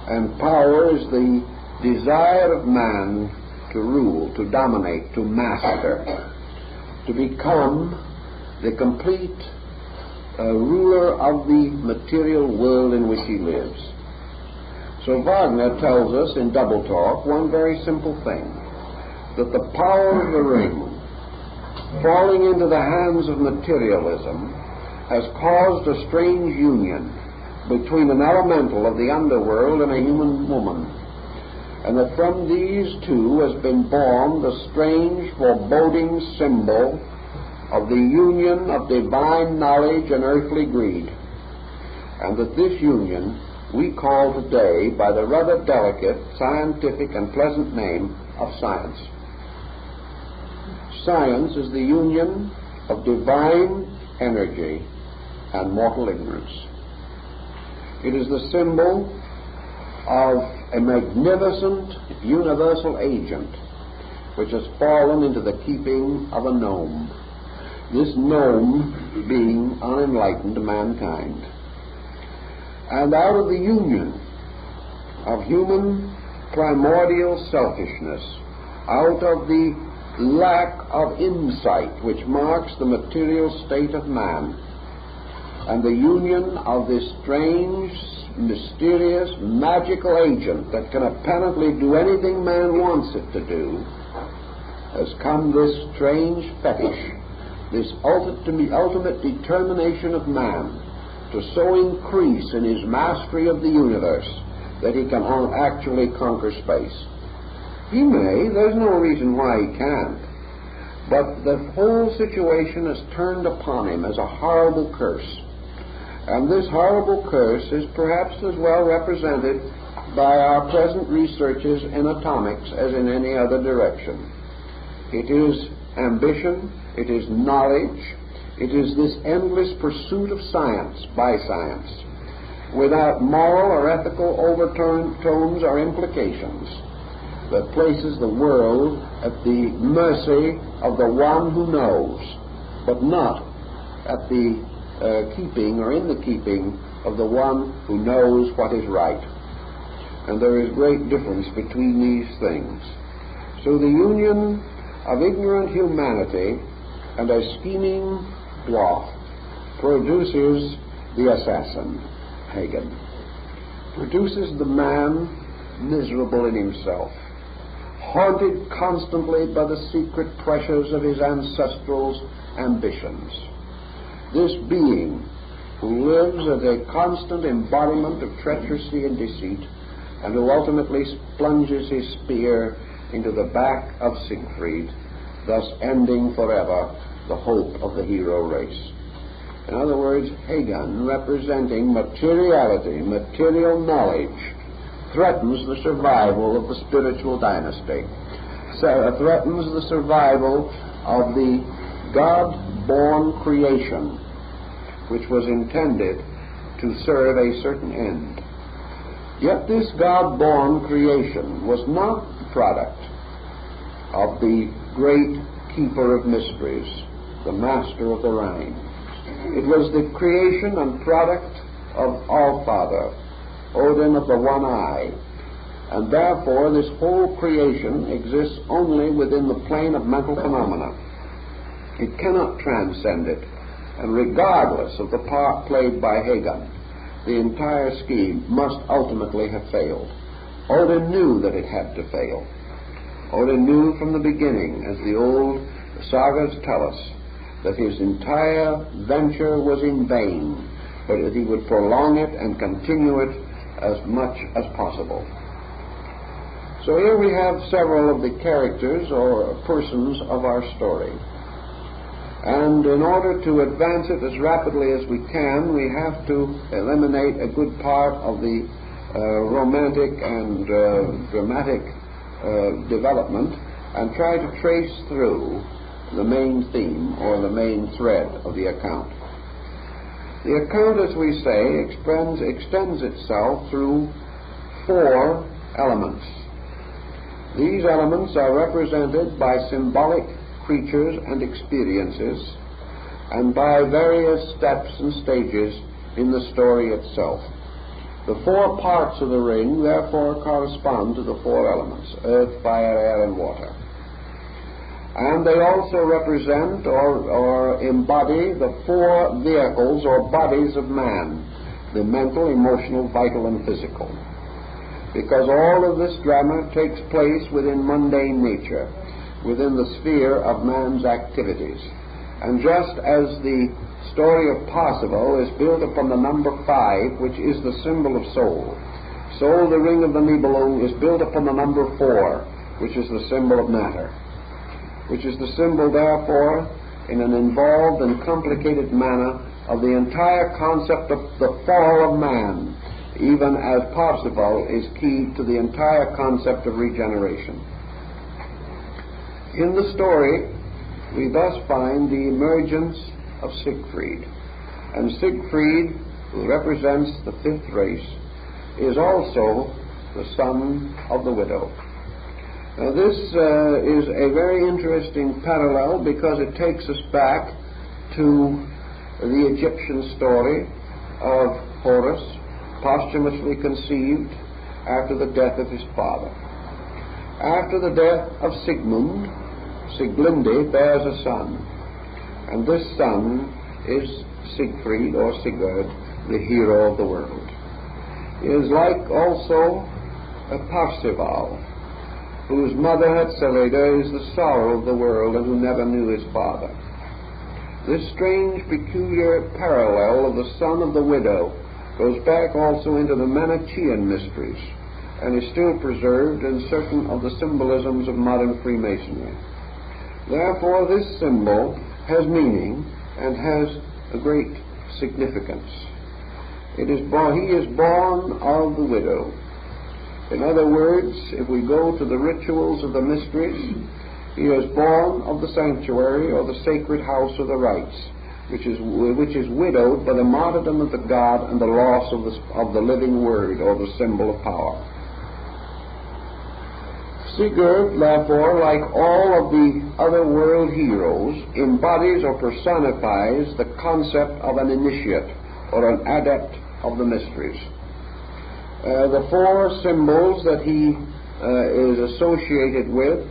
And power is the desire of man to rule, to dominate, to master, to become the complete ruler of the material world in which he lives. So Wagner tells us in Double Talk one very simple thing, that the power of the ring falling into the hands of materialism has caused a strange union between an elemental of the underworld and a human woman, and that from these two has been born the strange, foreboding symbol of the union of divine knowledge and earthly greed, and that this union we call today by the rather delicate, scientific, and pleasant name of science. Science is the union of divine energy and mortal ignorance. It is the symbol of a magnificent universal agent which has fallen into the keeping of a gnome, this gnome being unenlightened mankind. And out of the union of human primordial selfishness, out of the lack of insight which marks the material state of man, and the union of this strange, mysterious, magical agent that can apparently do anything man wants it to do, has come this strange fetish, this ultimate determination of man to so increase in his mastery of the universe that he can actually conquer space. He may, there's no reason why he can't, but the whole situation is turned upon him as a horrible curse. And this horrible curse is perhaps as well represented by our present researches in atomics as in any other direction. It is ambition, it is knowledge, it is this endless pursuit of science by science, without moral or ethical overtones or implications, that places the world at the mercy of the one who knows, but not at the keeping or in the keeping of the one who knows what is right. And there is great difference between these things. So the union of ignorant humanity and a scheming dwarf produces the assassin, Hagen, produces the man miserable in himself, haunted constantly by the secret pressures of his ancestral ambitions. This being who lives as a constant embodiment of treachery and deceit, and who ultimately plunges his spear into the back of Siegfried, thus ending forever the hope of the hero race. In other words, Hagen, representing materiality, material knowledge, threatens the survival of the spiritual dynasty, threatens the survival of the God-born creation, which was intended to serve a certain end. Yet this God-born creation was not the product of the great keeper of mysteries, the master of the Rhine. It was the creation and product of All-Father, Odin of the one eye, and therefore this whole creation exists only within the plane of mental phenomena. It cannot transcend it. And regardless of the part played by Hagan, the entire scheme must ultimately have failed. Odin knew that it had to fail. Odin knew from the beginning, as the old sagas tell us, that his entire venture was in vain, but that he would prolong it and continue it as much as possible. So here we have several of the characters or persons of our story. And in order to advance it as rapidly as we can, we have to eliminate a good part of the romantic and dramatic development and try to trace through the main theme or the main thread of the account. The account, as we say, extends itself through 4 elements. These elements are represented by symbolic creatures and experiences, and by various steps and stages in the story itself. The 4 parts of the ring therefore correspond to the 4 elements: earth, fire, air, and water. And they also represent or embody the 4 vehicles or bodies of man: the mental, emotional, vital, and physical. Because all of this drama takes place within mundane nature, within the sphere of man's activities. And just as the story of Parzival is built upon the number 5, which is the symbol of soul, so the ring of the Nibelung is built upon the number 4, which is the symbol of matter, which is the symbol, therefore, in an involved and complicated manner, of the entire concept of the fall of man, even as Parzival is key to the entire concept of regeneration. In the story, we thus find the emergence of Siegfried. And Siegfried, who represents the 5th race, is also the son of the widow. Now this is a very interesting parallel because it takes us back to the Egyptian story of Horus, posthumously conceived after the death of his father. After the death of Sigmund, Sieglinde bears a son, and this son is Siegfried, or Sigurd, the hero of the world. He is like also a Parzival, whose mother Hetzeleda is the sorrow of the world and who never knew his father. This strange, peculiar parallel of the son of the widow goes back also into the Manichaean mysteries and is still preserved in certain of the symbolisms of modern Freemasonry. Therefore, this symbol has meaning and has a great significance. He is born of the widow. In other words, if we go to the rituals of the mysteries, he is born of the sanctuary or the sacred house of the rites, which is widowed by the martyrdom of the god and the loss of the living word, or the symbol of power. Sigurd, therefore, like all of the other world heroes, embodies or personifies the concept of an initiate or an adept of the mysteries. The 4 symbols that he is associated with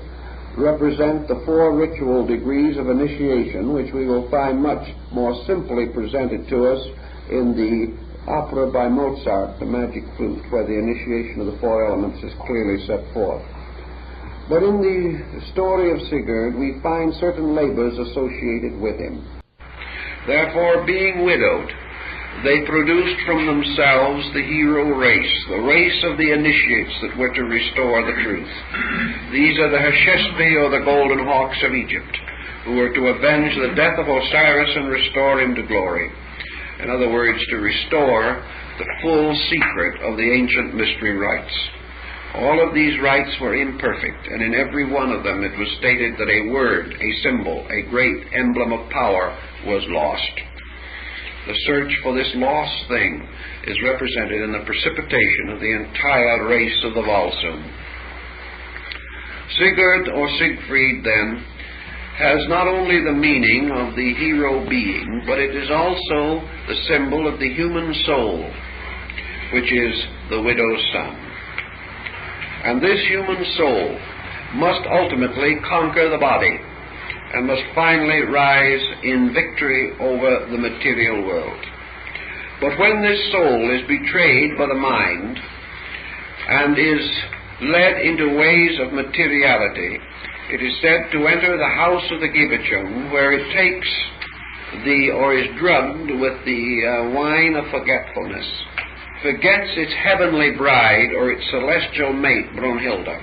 represent the 4 ritual degrees of initiation, which we will find much more simply presented to us in the opera by Mozart, The Magic Flute, where the initiation of the 4 elements is clearly set forth. But in the story of Sigurd, we find certain labors associated with him. Therefore, being widowed, they produced from themselves the hero race, the race of the initiates that were to restore the truth. These are the Heshespi, or the Golden Hawks of Egypt, who were to avenge the death of Osiris and restore him to glory. In other words, to restore the full secret of the ancient mystery rites. All of these rites were imperfect, and in every one of them it was stated that a word, a symbol, a great emblem of power was lost. The search for this lost thing is represented in the precipitation of the entire race of the Volsung. Sigurd, or Siegfried, then, has not only the meaning of the hero being, but it is also the symbol of the human soul, which is the widow's son. And this human soul must ultimately conquer the body and must finally rise in victory over the material world. But when this soul is betrayed by the mind and is led into ways of materiality, it is said to enter the house of the Gibachung, where it takes or is drugged with the wine of forgetfulness, forgets its heavenly bride or its celestial mate, Brunhilde,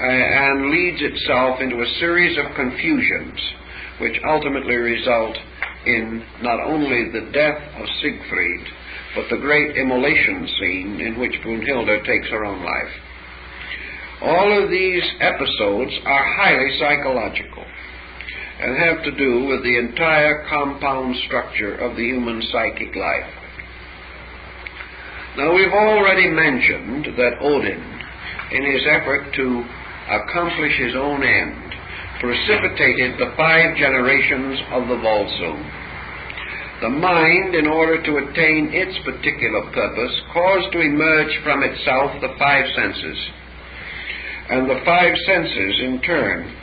and leads itself into a series of confusions which ultimately result in not only the death of Siegfried, but the great immolation scene in which Brunhilde takes her own life. All of these episodes are highly psychological and have to do with the entire compound structure of the human psychic life. Now, we've already mentioned that Odin, in his effort to accomplish his own end, precipitated the 5 generations of the Volsung. The mind, in order to attain its particular purpose, caused to emerge from itself the 5 senses. And the 5 senses, in turn,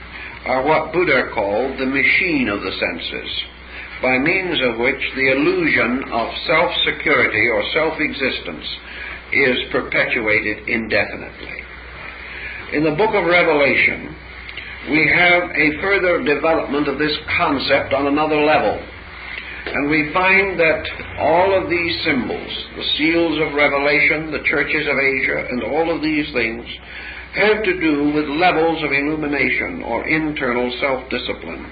are what Buddha called the machine of the senses, by means of which the illusion of self-security or self-existence is perpetuated indefinitely. In the book of Revelation, we have a further development of this concept on another level. And we find that all of these symbols, the seals of Revelation, the churches of Asia, and all of these things have to do with levels of illumination or internal self-discipline.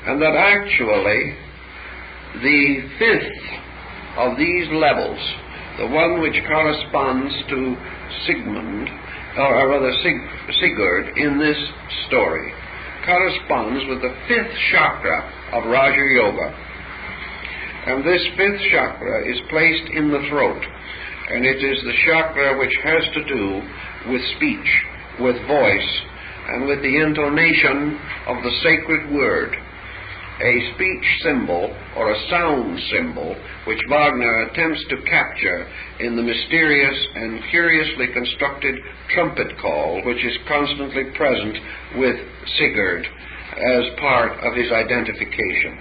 And that actually the 5th of these levels, the one which corresponds to Sigurd in this story, corresponds with the 5th chakra of Raja Yoga. And this 5th chakra is placed in the throat, and it is the chakra which has to do with speech, with voice, and with the intonation of the sacred word, a speech symbol or a sound symbol which Wagner attempts to capture in the mysterious and curiously constructed trumpet call which is constantly present with Sigurd as part of his identification.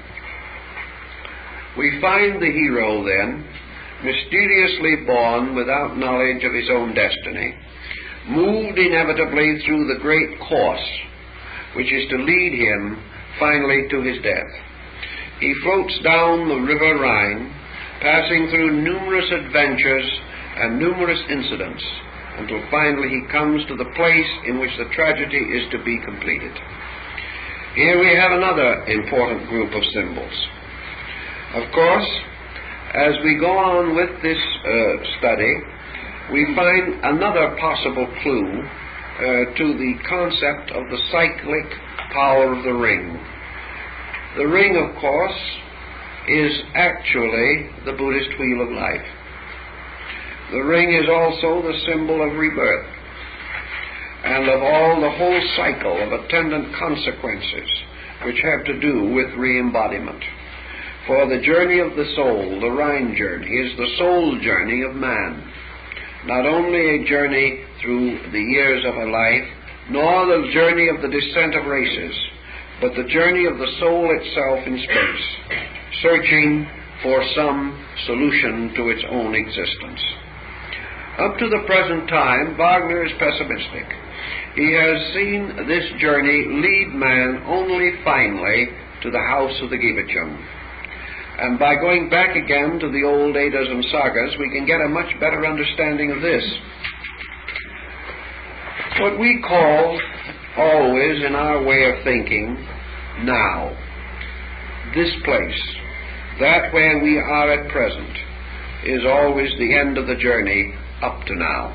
We find the hero then, mysteriously born without knowledge of his own destiny, moved inevitably through the great course which is to lead him finally to his death. He floats down the river Rhine, passing through numerous adventures and numerous incidents, until finally he comes to the place in which the tragedy is to be completed. Here we have another important group of symbols. Of course, as we go on with this study, we find another possible clue to the concept of the cyclic power of the ring. The ring, of course, is actually the Buddhist wheel of life. The ring is also the symbol of rebirth and of all the whole cycle of attendant consequences which have to do with re-embodiment. For the journey of the soul, the Rhine journey, is the soul journey of man. Not only a journey through the years of a life, nor the journey of the descent of races, but the journey of the soul itself in space, searching for some solution to its own existence. Up to the present time, Wagner is pessimistic. He has seen this journey lead man only finally to the house of the Gibachung. And by going back again to the old Eddas and sagas, we can get a much better understanding of this. What we call always, in our way of thinking, now, this place, that where we are at present, is always the end of the journey up to now.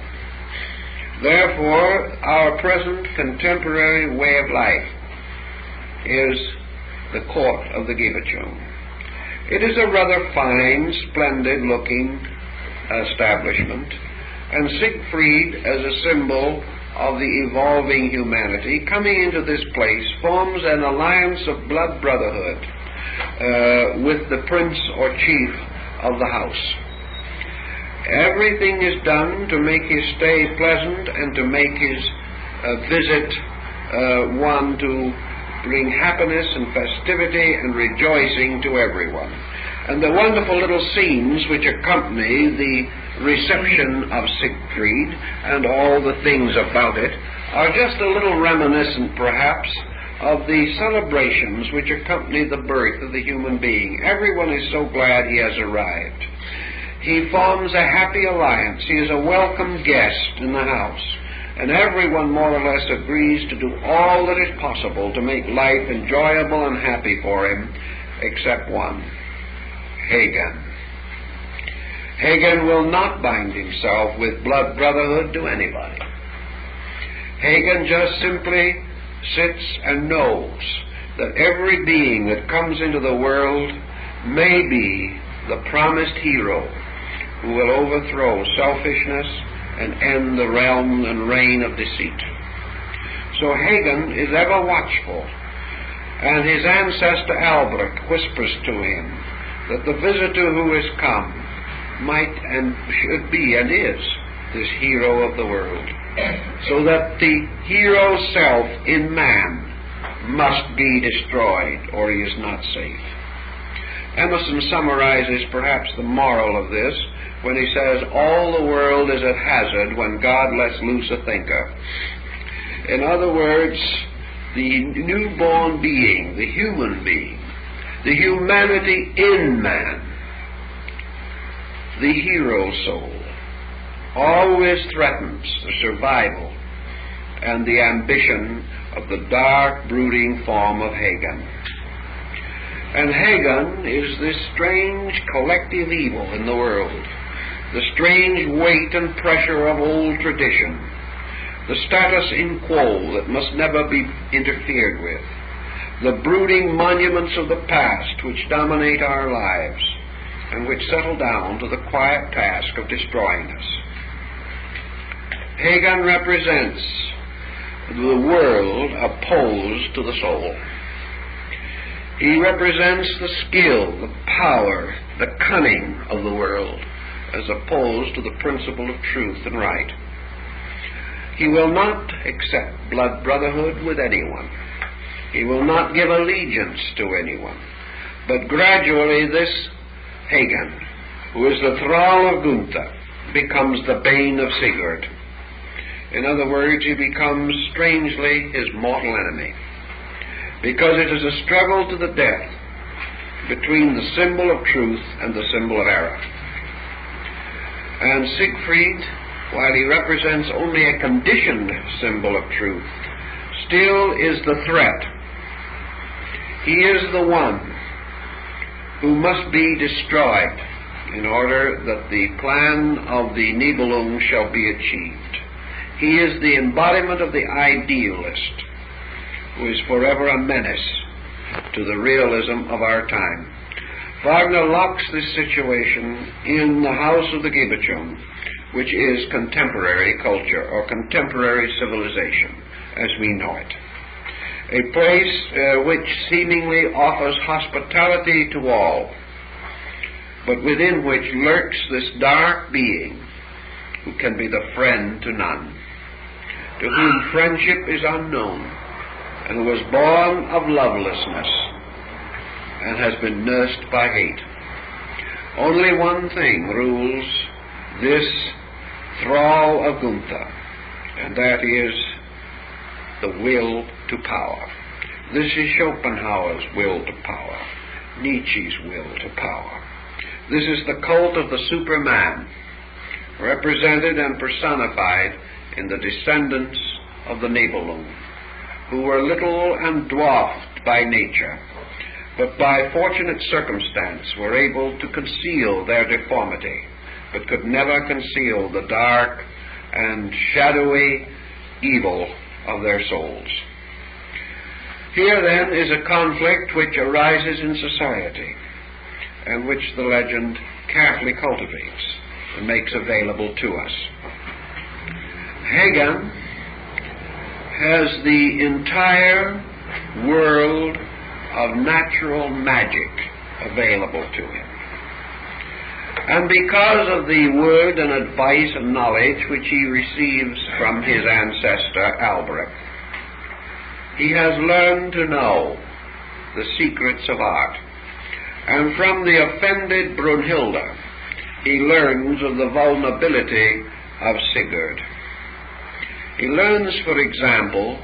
Therefore, our present contemporary way of life is the court of the Gibachung. It is a rather fine, splendid-looking establishment, and Siegfried, as a symbol of the evolving humanity, coming into this place, forms an alliance of blood brotherhood with the prince or chief of the house. Everything is done to make his stay pleasant and to make his visit one to bring happiness and festivity and rejoicing to everyone. And the wonderful little scenes which accompany the reception of Siegfried and all the things about it are just a little reminiscent, perhaps, of the celebrations which accompany the birth of the human being. Everyone is so glad he has arrived. He forms a happy alliance. He is a welcome guest in the house. And everyone more or less agrees to do all that is possible to make life enjoyable and happy for him, except one, Hagen. Hagen will not bind himself with blood brotherhood to anybody. Hagen just simply sits and knows that every being that comes into the world may be the promised hero who will overthrow selfishness and end the realm and reign of deceit. So Hagen is ever watchful, and his ancestor Albrecht whispers to him that the visitor who has come might and should be and is this hero of the world, so that the hero's self in man must be destroyed or he is not safe. Emerson summarizes perhaps the moral of this when he says, all the world is at hazard when God lets loose a thinker. In other words, the newborn being, the human being, the humanity in man, the hero soul, always threatens the survival and the ambition of the dark, brooding form of Hagen. And Hagen is this strange collective evil in the world, the strange weight and pressure of old tradition, the status quo that must never be interfered with, the brooding monuments of the past which dominate our lives and which settle down to the quiet task of destroying us. Hagen represents the world opposed to the soul. He represents the skill, the power, the cunning of the world, as opposed to the principle of truth and right. He will not accept blood brotherhood with anyone. He will not give allegiance to anyone. But gradually this Hagen, who is the thrall of Gunther, becomes the bane of Sigurd. In other words, he becomes strangely his mortal enemy, because it is a struggle to the death between the symbol of truth and the symbol of error. And Siegfried, while he represents only a conditioned symbol of truth, still is the threat. He is the one who must be destroyed in order that the plan of the Niebelugs shall be achieved. He is the embodiment of the idealist, who is forever a menace to the realism of our time. Wagner locks this situation in the house of the Giebelchen, which is contemporary culture or contemporary civilization as we know it. A place which seemingly offers hospitality to all, but within which lurks this dark being who can be the friend to none, to whom friendship is unknown, and who was born of lovelessness and has been nursed by hate. Only one thing rules this thrall of Gunther, and that is the will to power. This is Schopenhauer's will to power, Nietzsche's will to power. This is the cult of the Superman, represented and personified in the descendants of the Nibelung, who were little and dwarfed by nature, but by fortunate circumstance were able to conceal their deformity, but could never conceal the dark and shadowy evil of their souls. Here then is a conflict which arises in society, and which the legend carefully cultivates and makes available to us. Hagen has the entire world of natural magic available to him. And because of the word and advice and knowledge which he receives from his ancestor Albrecht, he has learned to know the secrets of art. And from the offended Brunhilde, he learns of the vulnerability of Sigurd. He learns, for example,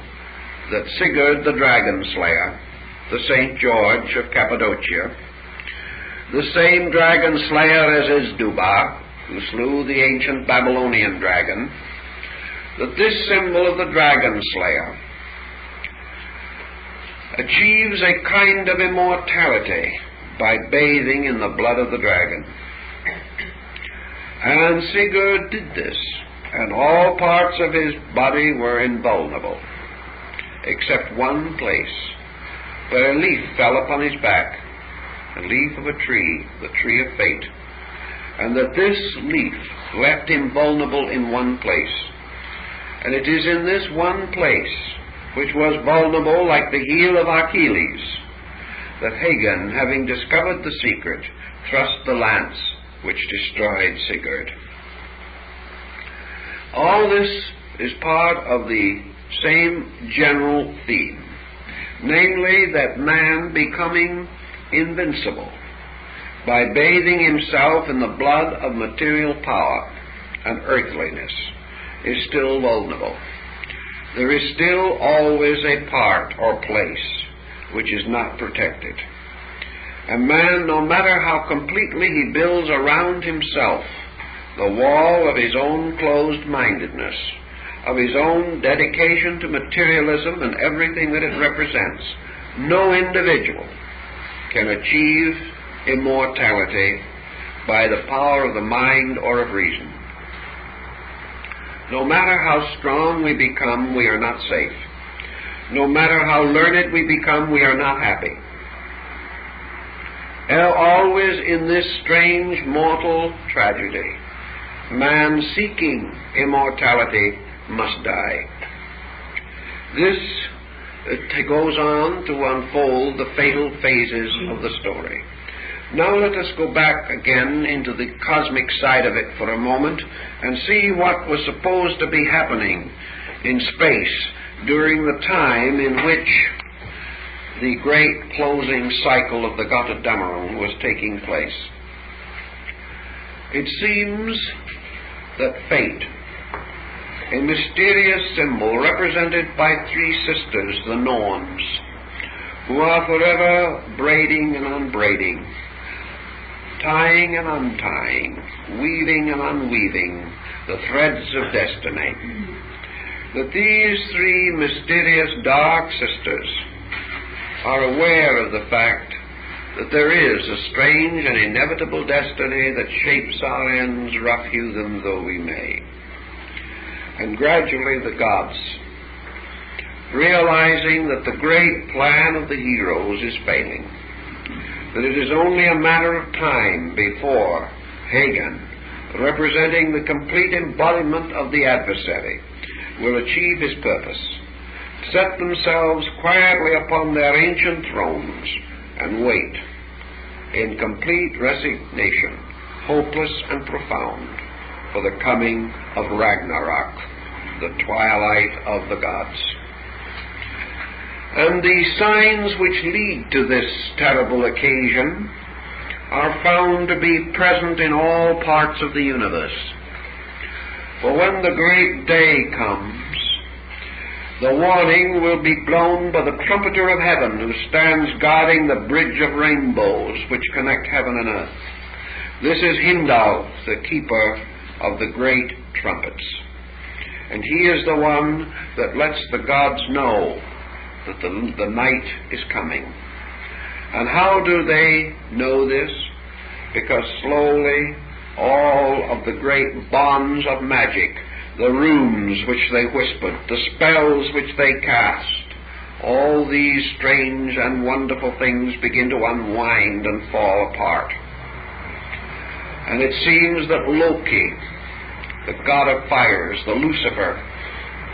that Sigurd the Dragon Slayer, the St. George of Cappadocia, the same dragon slayer as Isdubar, who slew the ancient Babylonian dragon, that this symbol of the dragon slayer achieves a kind of immortality by bathing in the blood of the dragon. And Sigurd did this, and all parts of his body were invulnerable, except one place, where a leaf fell upon his back, a leaf of a tree, the tree of fate, and that this leaf left him vulnerable in one place. And it is in this one place, which was vulnerable like the heel of Achilles, that Hagen, having discovered the secret, thrust the lance which destroyed Sigurd. All this is part of the same general theme, namely that man becoming invincible by bathing himself in the blood of material power and earthliness is still vulnerable. There is still always a part or place which is not protected. And man, no matter how completely he builds around himself the wall of his own closed-mindedness, of his own dedication to materialism and everything that it represents, no individual can achieve immortality by the power of the mind or of reason. No matter how strong we become, we are not safe. No matter how learned we become, we are not happy. Always in this strange mortal tragedy, man seeking immortality must die. This goes on to unfold the fatal phases of the story. Now let us go back again into the cosmic side of it for a moment and see what was supposed to be happening in space during the time in which the great closing cycle of the Götterdämmerung was taking place. It seems that fate, a mysterious symbol represented by three sisters, the Norns, who are forever braiding and unbraiding, tying and untying, weaving and unweaving the threads of destiny, that these three mysterious dark sisters are aware of the fact that there is a strange and inevitable destiny that shapes our ends, rough hew them though we may. And gradually the gods, realizing that the great plan of the heroes is failing, that it is only a matter of time before Hagen, representing the complete embodiment of the adversary, will achieve his purpose, set themselves quietly upon their ancient thrones and wait in complete resignation, hopeless and profound, for the coming of Ragnarok, the twilight of the gods. And the signs which lead to this terrible occasion are found to be present in all parts of the universe. For when the great day comes, the warning will be blown by the trumpeter of heaven who stands guarding the bridge of rainbows which connect heaven and earth. This is Himdall, the keeper of the great trumpets. And he is the one that lets the gods know that the night is coming. And how do they know this? Because slowly all of the great bonds of magic, the runes which they whispered, the spells which they cast, all these strange and wonderful things begin to unwind and fall apart. And it seems that Loki, the god of fires, the Lucifer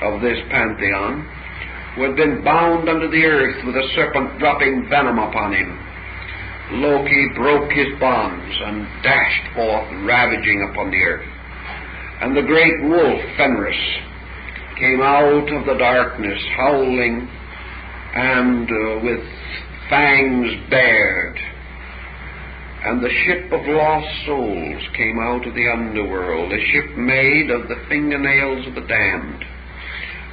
of this pantheon, who had been bound under the earth with a serpent dropping venom upon him, Loki broke his bonds and dashed forth, ravaging upon the earth. And the great wolf, Fenris, came out of the darkness, howling and with fangs bared. And the ship of lost souls came out of the underworld, a ship made of the fingernails of the damned.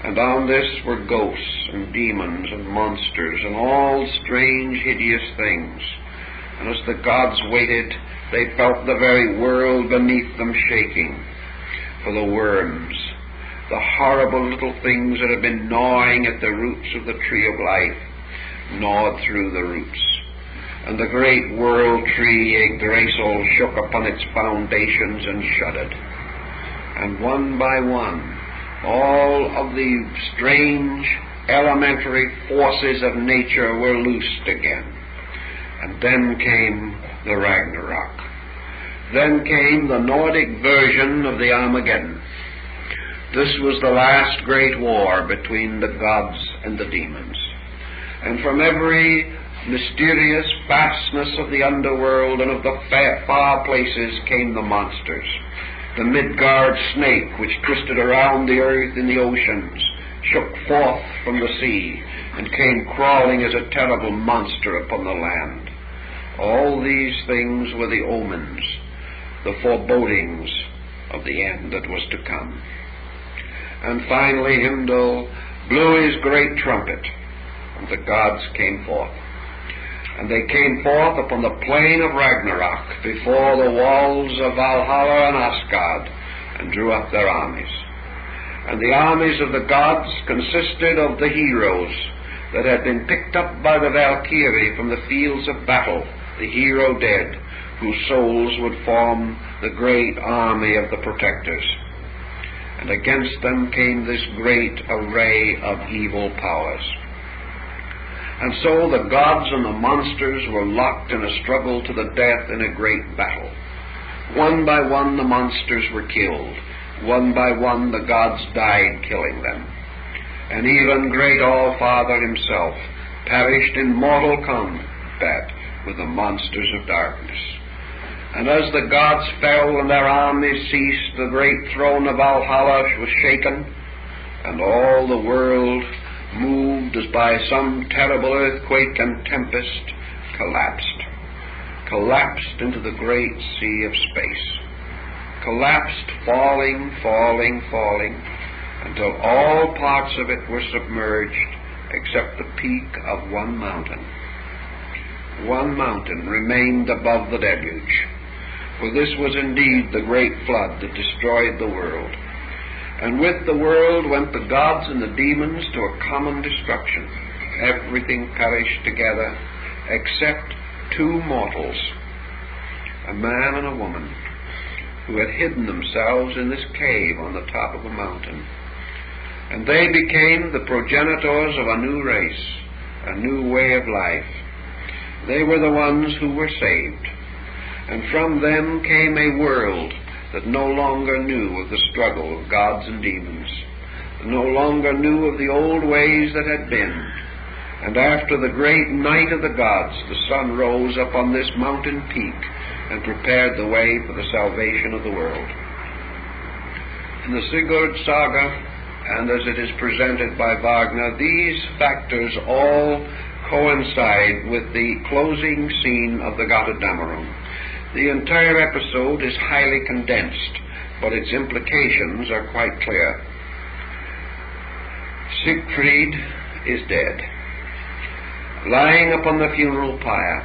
And on this were ghosts and demons and monsters and all strange, hideous things. And as the gods waited, they felt the very world beneath them shaking. For the worms, the horrible little things that had been gnawing at the roots of the tree of life, gnawed through the roots. And the great world tree, Yggdrasil, shook upon its foundations and shuddered. And one by one, all of the strange elementary forces of nature were loosed again. And then came the Ragnarok. Then came the Nordic version of the Armageddon. This was the last great war between the gods and the demons. And from every mysterious vastness of the underworld and of the far places came the monsters. The Midgard snake, which twisted around the earth in the oceans, shook forth from the sea and came crawling as a terrible monster upon the land. All these things were the omens, the forebodings of the end that was to come. And finally Heimdall blew his great trumpet, and the gods came forth. And they came forth upon the plain of Ragnarok before the walls of Valhalla and Asgard, and drew up their armies. And the armies of the gods consisted of the heroes that had been picked up by the Valkyrie from the fields of battle, the hero dead, whose souls would form the great army of the protectors. And against them came this great array of evil powers. And so the gods and the monsters were locked in a struggle to the death in a great battle. One by one the monsters were killed. One by one the gods died, killing them. And even great All-Father himself perished in mortal combat with the monsters of darkness. And as the gods fell and their armies ceased, the great throne of Valhalla was shaken, and all the world, moved as by some terrible earthquake and tempest, collapsed into the great sea of space. Collapsed, falling, until all parts of it were submerged except the peak of one mountain. One mountain remained above the deluge, for this was indeed the great flood that destroyed the world. And with the world went the gods and the demons to a common destruction. Everything perished together except two mortals, a man and a woman, who had hidden themselves in this cave on the top of a mountain. And they became the progenitors of a new race, a new way of life. They were the ones who were saved. And from them came a world that no longer knew of the struggle of gods and demons, no longer knew of the old ways that had been. And after the great night of the gods, the sun rose up on this mountain peak and prepared the way for the salvation of the world. In the Sigurd Saga, and as it is presented by Wagner, these factors all coincide with the closing scene of the Götterdämmerung. The entire episode is highly condensed, but its implications are quite clear. Siegfried is dead, lying upon the funeral pyre,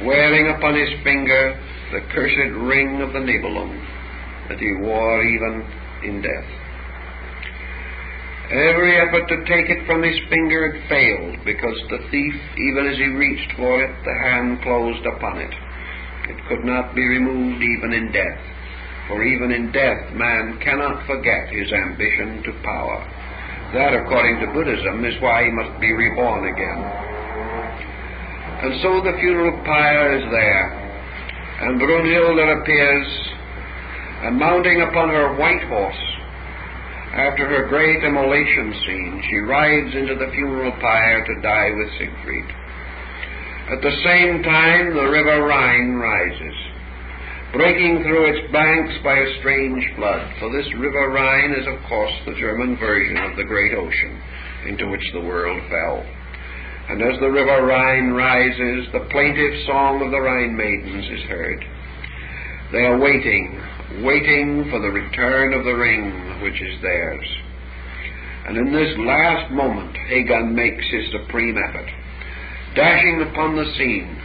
wearing upon his finger the cursed ring of the Nibelung that he wore even in death. Every effort to take it from his finger had failed, because the thief, even as he reached for it, the hand closed upon it. It could not be removed even in death, for even in death man cannot forget his ambition to power. That, according to Buddhism, is why he must be reborn again. And so the funeral pyre is there, and Brunhilde appears, and mounting upon her white horse, after her great immolation scene, she rides into the funeral pyre to die with Siegfried. At the same time, the river Rhine rises, breaking through its banks by a strange flood, for this river Rhine is, of course, the German version of the great ocean. into which the world fell. And as the river Rhine rises, the plaintive song of the Rhine maidens is heard. They are waiting for the return of the ring which is theirs. And in this last moment, Hagon makes his supreme effort. Dashing upon the scene,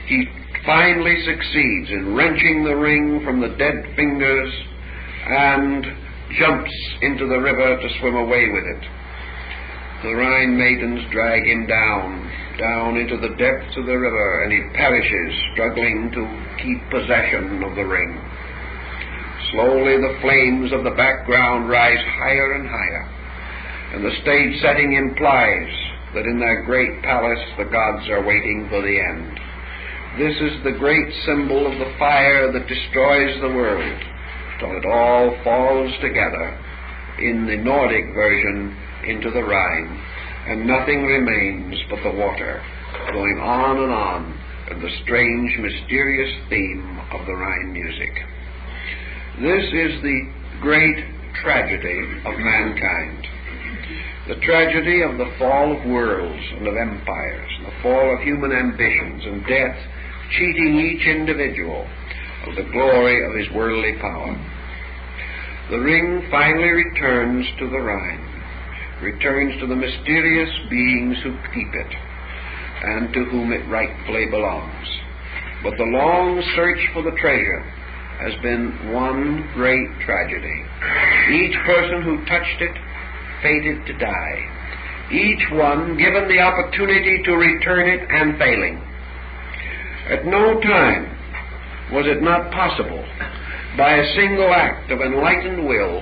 he finally succeeds in wrenching the ring from the dead fingers and jumps into the river to swim away with it. The Rhine maidens drag him down into the depths of the river, and he perishes, struggling to keep possession of the ring. Slowly the flames of the background rise higher and higher, and the stage setting implies that in their great palace the gods are waiting for the end. This is the great symbol of the fire that destroys the world, till it all falls together, in the Nordic version, into the Rhine, and nothing remains but the water, going on, and the strange, mysterious theme of the Rhine music. This is the great tragedy of mankind, the tragedy of the fall of worlds and of empires, and the fall of human ambitions, and death cheating each individual of the glory of his worldly power. The ring finally returns to the Rhine, returns to the mysterious beings who keep it, and to whom it rightfully belongs. But the long search for the treasure has been one great tragedy. Each person who touched it fated to die, each one given the opportunity to return it and failing. At no time was it not possible, by a single act of enlightened will,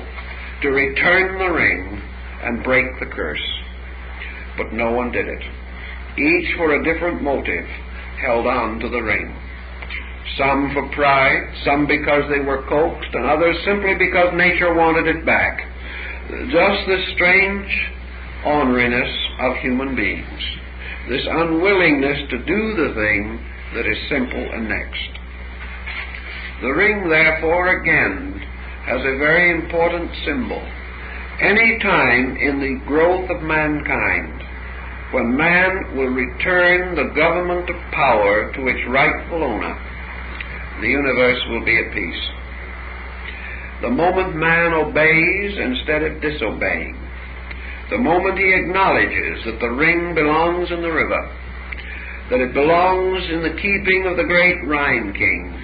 to return the ring and break the curse. But no one did it. Each, for a different motive, held on to the ring. Some for pride, some because they were coaxed, and others simply because nature wanted it back. Just this strange orneriness of human beings, this unwillingness to do the thing that is simple and next. The ring, therefore, again has a very important symbol. Any time in the growth of mankind when man will return the government of power to its rightful owner, the universe will be at peace. The moment man obeys instead of disobeying, the moment he acknowledges that the ring belongs in the river, that it belongs in the keeping of the great Rhine king,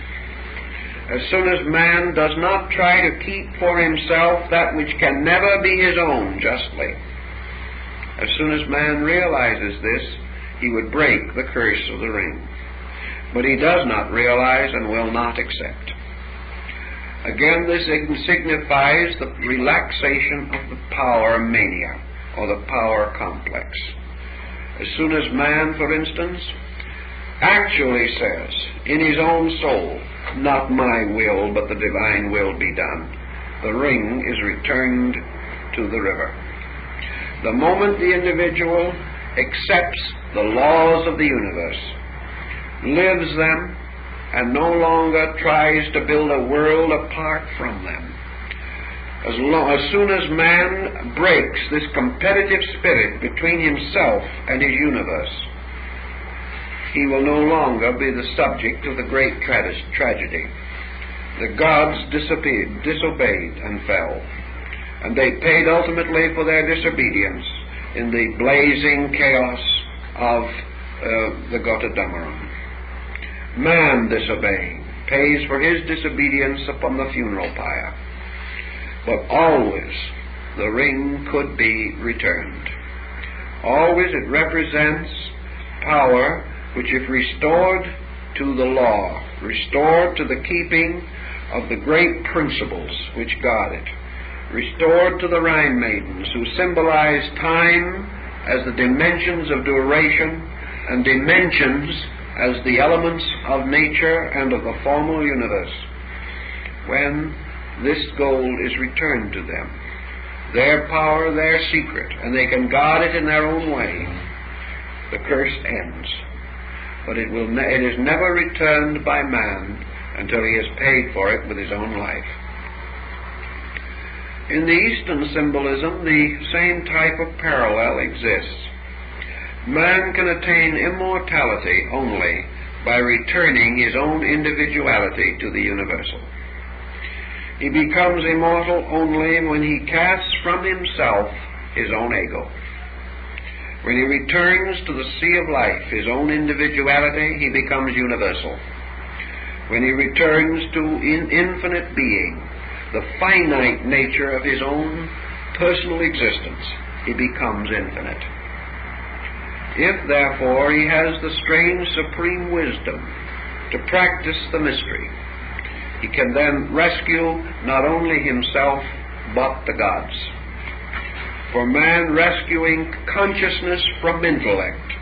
as soon as man does not try to keep for himself that which can never be his own justly, as soon as man realizes this, he would break the curse of the ring. But he does not realize and will not accept. Again, this signifies the relaxation of the power mania, or the power complex. As soon as man, for instance, actually says in his own soul, "Not my will, but the divine will be done," the ring is returned to the river. The moment the individual accepts the laws of the universe, lives them, and no longer tries to build a world apart from them, as soon as man breaks this competitive spirit between himself and his universe, he will no longer be the subject of the great tragedy. The gods disobeyed and fell, and they paid ultimately for their disobedience in the blazing chaos of the Götterdämmerung. Man disobeying pays for his disobedience upon the funeral pyre. But always the ring could be returned. Always it represents power which, if restored to the law, restored to the keeping of the great principles which guard it, restored to the Rhine maidens, who symbolize time as the dimensions of duration and dimensions as the elements of nature and of the formal universe. When this gold is returned to them, their power, their secret, and they can guard it in their own way, the curse ends. But it is never returned by man until he has paid for it with his own life. In the Eastern symbolism, the same type of parallel exists. Man can attain immortality only by returning his own individuality to the universal. He becomes immortal only when he casts from himself his own ego. When he returns to the sea of life, his own individuality, he becomes universal. When he returns to infinite being, the finite nature of his own personal existence, he becomes infinite. If, therefore, he has the strange supreme wisdom to practice the mystery, he can then rescue not only himself, but the gods. For man, rescuing consciousness from intellect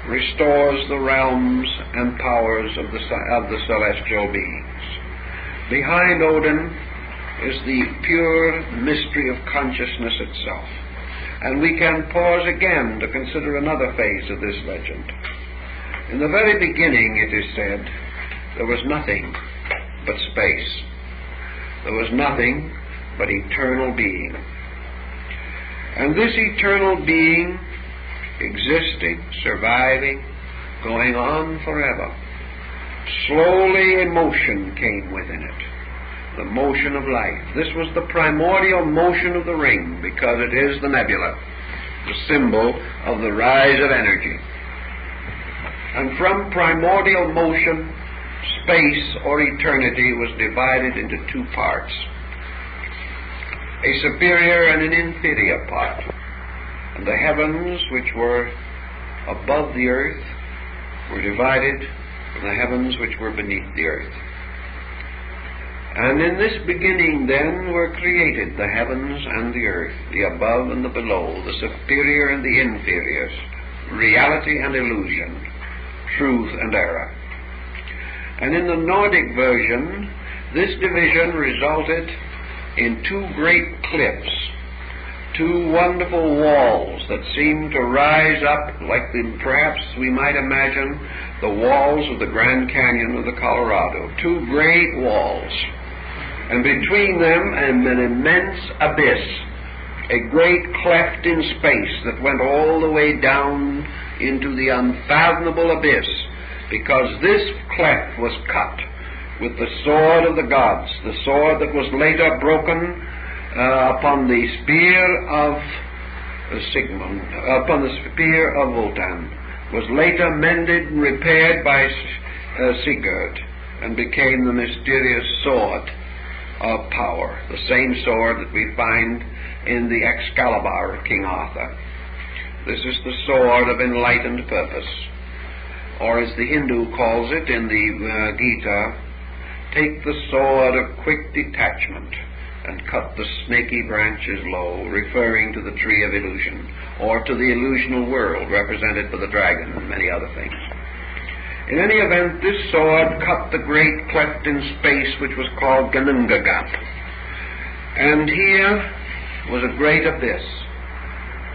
restores the realms and powers of the celestial beings. Behind Odin is the pure mystery of consciousness itself. And we can pause again to consider another phase of this legend. In the very beginning, it is said, there was nothing but space. There was nothing but eternal being. And this eternal being, existing, surviving, going on forever, slowly emotion came within it. The motion of life. This was the primordial motion of the ring, because it is the nebula, the symbol of the rise of energy. And from primordial motion, space or eternity was divided into two parts, a superior and an inferior part. And the heavens, which were above the earth, were divided from the heavens which were beneath the earth. And in this beginning, then, were created the heavens and the earth, the above and the below, the superior and the inferior, reality and illusion, truth and error. And in the Nordic version, this division resulted in two great cliffs, two wonderful walls that seemed to rise up like perhaps we might imagine the walls of the Grand Canyon of the Colorado, two great walls. And between them an immense abyss, a great cleft in space that went all the way down into the unfathomable abyss, because this cleft was cut with the sword of the gods, the sword that was later broken upon the spear of Sigmund, upon the spear of Wotan, was later mended and repaired by Sigurd, and became the mysterious sword of power, the same sword that we find in the Excalibur of King Arthur. This is the sword of enlightened purpose, or as the Hindu calls it in the Gita, take the sword of quick detachment and cut the snaky branches low, referring to the tree of illusion, or to the illusional world represented by the dragon and many other things. In any event, this sword cut the great cleft in space which was called Ginnungagap. And here was a great abyss.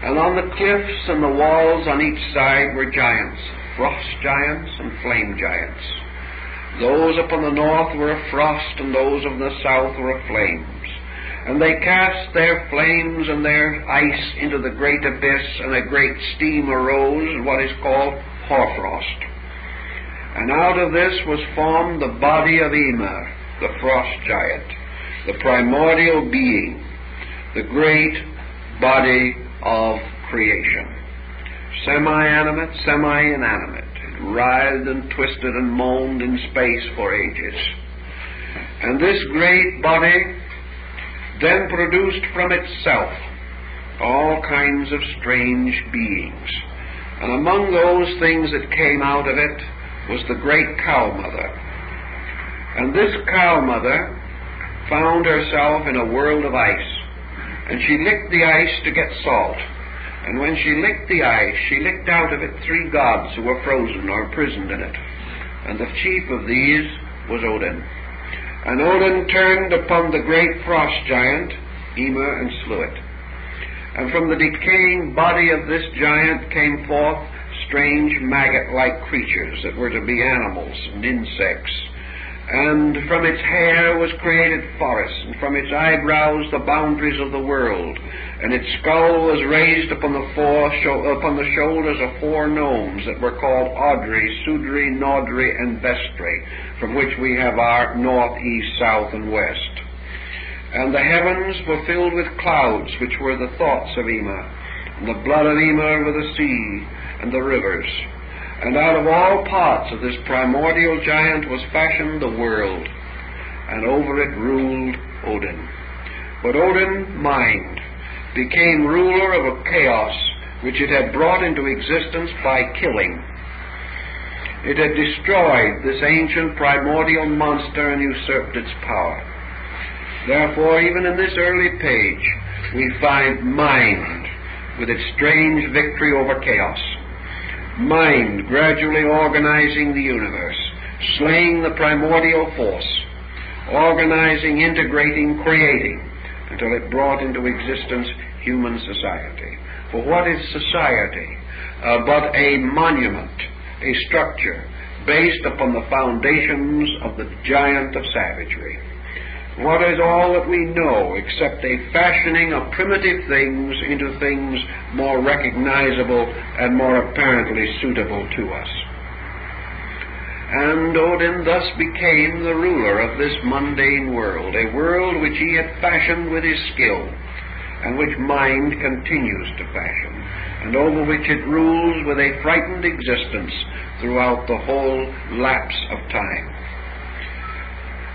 And on the cliffs and the walls on each side were giants, frost giants and flame giants. Those upon the north were of frost, and those of the south were of flames. And they cast their flames and their ice into the great abyss, and a great steam arose, what is called hoarfrost. And out of this was formed the body of Ymir, the frost giant, the primordial being, the great body of creation. Semi-animate, semi-inanimate. It writhed and twisted and moaned in space for ages. And this great body then produced from itself all kinds of strange beings. And among those things that came out of it was the great cow mother. And this cow mother found herself in a world of ice, and she licked the ice to get salt. And when she licked the ice, she licked out of it 3 gods who were frozen or imprisoned in it. And the chief of these was Odin. And Odin turned upon the great frost giant, Ymir, and slew it. And from the decaying body of this giant came forth strange maggot-like creatures that were to be animals and insects and from its hair was created forests, and from its eyebrows the boundaries of the world, and its skull was raised upon the shoulders of 4 gnomes that were called Audrey, Sudri, Nodri, and Vestri, from which we have our north, east, south, and west. And the heavens were filled with clouds, which were the thoughts of Ema, and the blood of Ema were the sea and the rivers. And out of all parts of this primordial giant was fashioned the world, and over it ruled Odin. But Odin, mind, became ruler of a chaos which it had brought into existence by killing. It had destroyed this ancient primordial monster and usurped its power. Therefore, even in this early page, we find mind with its strange victory over chaos. Mind gradually organizing the universe, slaying the primordial force, organizing, integrating, creating, until it brought into existence human society. For what is society but a monument, a structure based upon the foundations of the giant of savagery? What is all that we know except a fashioning of primitive things into things more recognizable and more apparently suitable to us? And Odin thus became the ruler of this mundane world, a world which he had fashioned with his skill, and which mind continues to fashion, and over which it rules with a frightened existence throughout the whole lapse of time.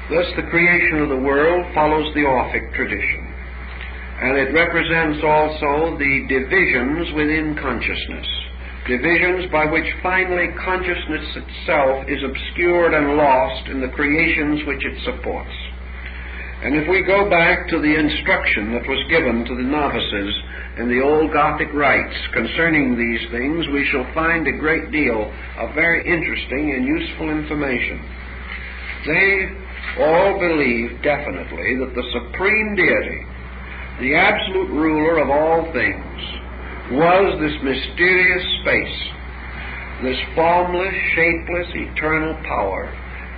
Thus the creation of the world follows the Orphic tradition, and it represents also the divisions within consciousness, divisions by which finally consciousness itself is obscured and lost in the creations which it supports. And if we go back to the instruction that was given to the novices in the old Gothic rites concerning these things, we shall find a great deal of very interesting and useful information. They all believe definitely that the supreme deity, the absolute ruler of all things, was this mysterious space, this formless, shapeless, eternal power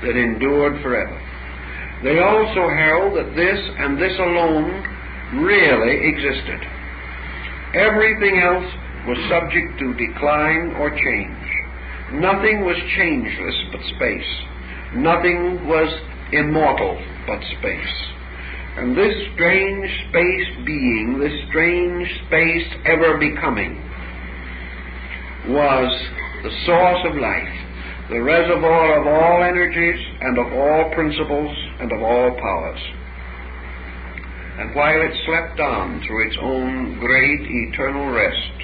that endured forever. They also held that this and this alone really existed. Everything else was subject to decline or change. Nothing was changeless but space. Nothing was immortal but space. And this strange space being, this strange space ever becoming, was the source of life, the reservoir of all energies and of all principles and of all powers. And while it slept on through its own great eternal rest,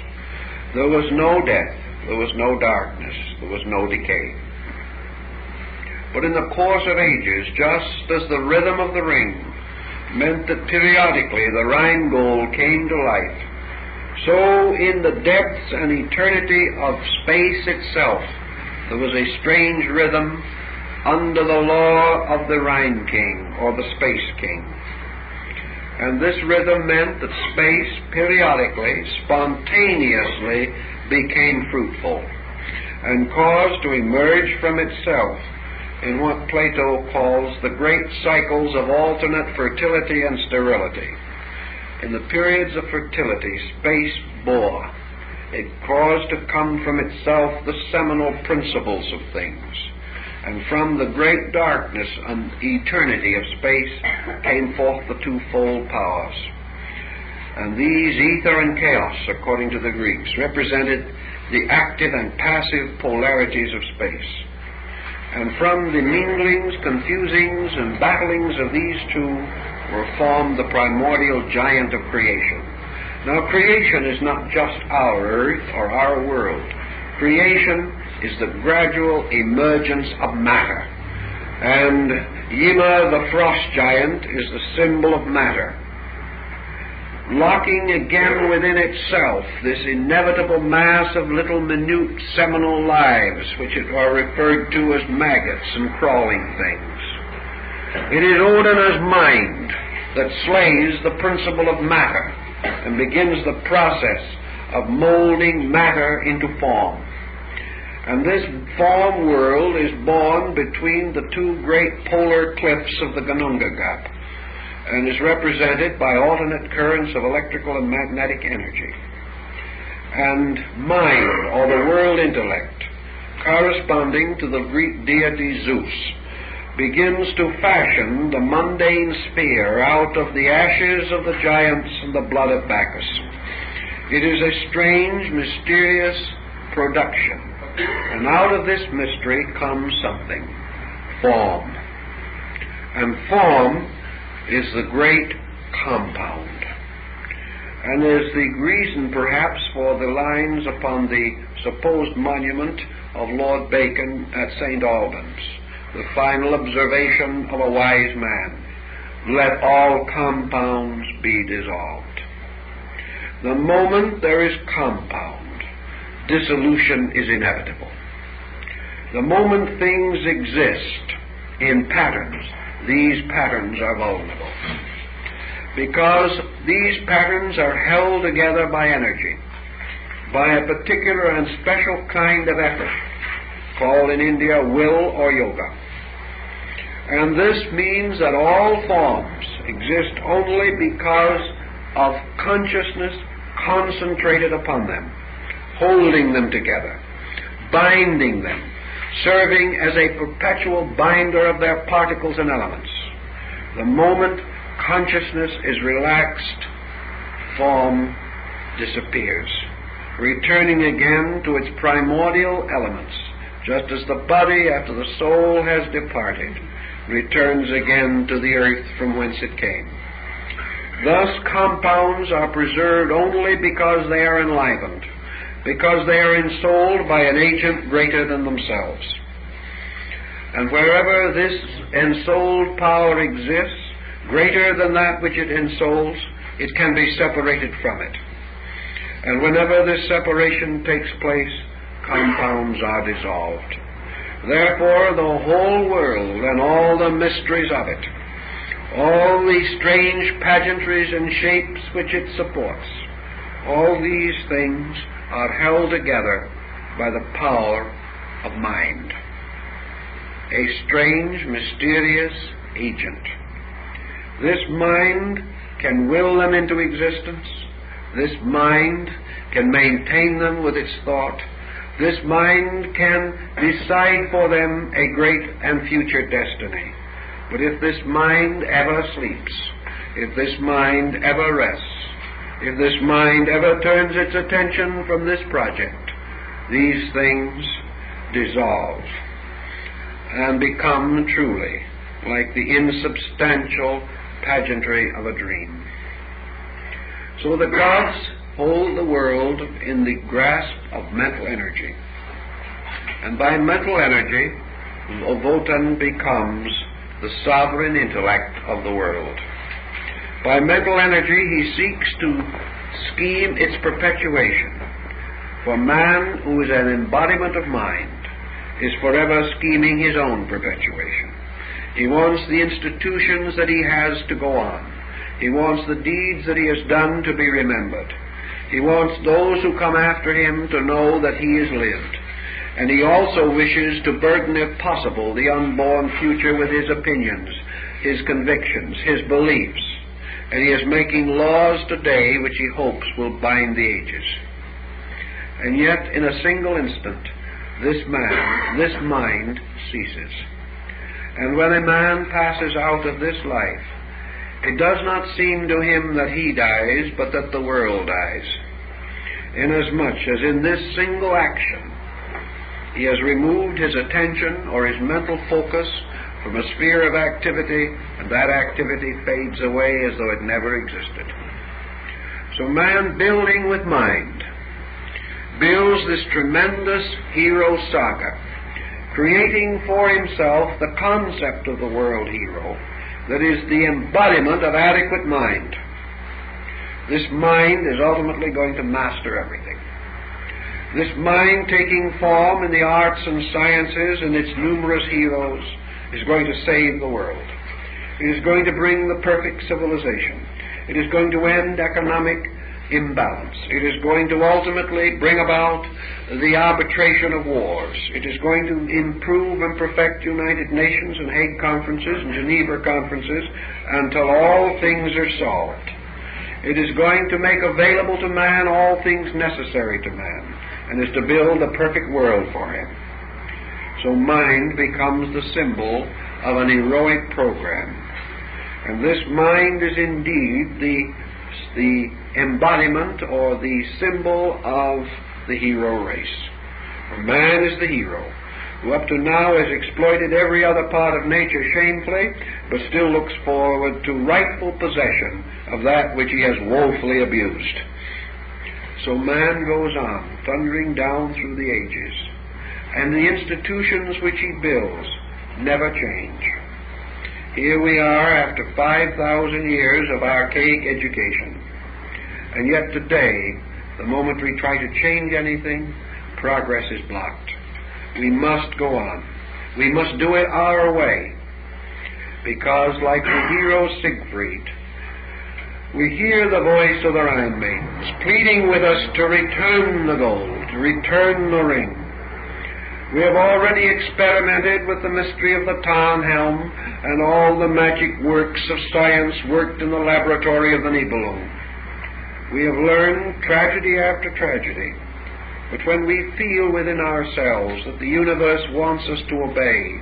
there was no death, there was no darkness, there was no decay. But in the course of ages, just as the rhythm of the ring meant that periodically the Rheingold came to life, so in the depths and eternity of space itself, there was a strange rhythm under the law of the Rhine King, or the Space King. And this rhythm meant that space periodically, spontaneously became fruitful, and caused to emerge from itself in what Plato calls the great cycles of alternate fertility and sterility. In the periods of fertility, space bore. It caused to come from itself the seminal principles of things. And from the great darkness and eternity of space came forth the twofold powers. And these, ether and chaos, according to the Greeks, represented the active and passive polarities of space. And from the minglings, confusings, and battlings of these two were formed the primordial giant of creation. Now, creation is not just our earth or our world. Creation is the gradual emergence of matter. And Yima, the frost giant, is the symbol of matter, locking again within itself this inevitable mass of little minute seminal lives, which are referred to as maggots and crawling things. It is Odin's mind that slays the principle of matter and begins the process of molding matter into form. And this form world is born between the two great polar cliffs of the Gununga Gap, and is represented by alternate currents of electrical and magnetic energy. And mind, or the world intellect, corresponding to the Greek deity Zeus, begins to fashion the mundane sphere out of the ashes of the giants and the blood of Bacchus. It is a strange, mysterious production, and out of this mystery comes something, form. And form is the great compound, and is the reason perhaps for the lines upon the supposed monument of Lord Bacon at St. Albans, the final observation of a wise man: let all compounds be dissolved. The moment there is compound, dissolution is inevitable. The moment things exist in patterns, these patterns are vulnerable, because these patterns are held together by energy, by a particular and special kind of effort, called in India will or yoga. And this means that all forms exist only because of consciousness concentrated upon them, holding them together, binding them, serving as a perpetual binder of their particles and elements. The moment consciousness is relaxed, form disappears, returning again to its primordial elements, just as the body, after the soul has departed, returns again to the earth from whence it came. Thus, compounds are preserved only because they are enlivened, because they are ensouled by an agent greater than themselves. And wherever this ensouled power exists, greater than that which it ensouls, it can be separated from it. And whenever this separation takes place, compounds are dissolved. Therefore, the whole world and all the mysteries of it, all the strange pageantries and shapes which it supports, all these things are held together by the power of mind, a strange, mysterious agent. This mind can will them into existence. This mind can maintain them with its thought. This mind can decide for them a great and future destiny. But if this mind ever sleeps, if this mind ever rests, if this mind ever turns its attention from this project, these things dissolve and become truly like the insubstantial pageantry of a dream. So the gods hold the world in the grasp of mental energy. And by mental energy, Votan becomes the sovereign intellect of the world. By mental energy, he seeks to scheme its perpetuation. For man, who is an embodiment of mind, is forever scheming his own perpetuation. He wants the institutions that he has to go on. He wants the deeds that he has done to be remembered. He wants those who come after him to know that he has lived. And he also wishes to burden, if possible, the unborn future with his opinions, his convictions, his beliefs. And he is making laws today which he hopes will bind the ages. And yet, in a single instant, this mind ceases. And when a man passes out of this life, it does not seem to him that he dies, but that the world dies. Inasmuch as in this single action, he has removed his attention or his mental focus from a sphere of activity, and that activity fades away as though it never existed. So man, building with mind, builds this tremendous hero saga, creating for himself the concept of the world hero that is the embodiment of adequate mind. This mind is ultimately going to master everything. This mind, taking form in the arts and sciences and its numerous heroes, is going to save the world. It is going to bring the perfect civilization. It is going to end economic imbalance. It is going to ultimately bring about the arbitration of wars. It is going to improve and perfect United Nations and Hague conferences and Geneva conferences until all things are solved. It is going to make available to man all things necessary to man, and is to build a perfect world for him. So mind becomes the symbol of an heroic program. And this mind is indeed the embodiment or the symbol of the hero race. For man is the hero, who up to now has exploited every other part of nature shamefully, but still looks forward to rightful possession of that which he has woefully abused. So man goes on, thundering down through the ages, and the institutions which he builds never change. Here we are after 5,000 years of archaic education, and yet today, the moment we try to change anything, progress is blocked. We must go on. We must do it our way, because like the hero Siegfried, we hear the voice of the Rhine maidens pleading with us to return the gold, to return the ring. We have already experimented with the mystery of the Tarnhelm and all the magic works of science worked in the laboratory of the Niebelugs. We have learned tragedy after tragedy, but when we feel within ourselves that the universe wants us to obey,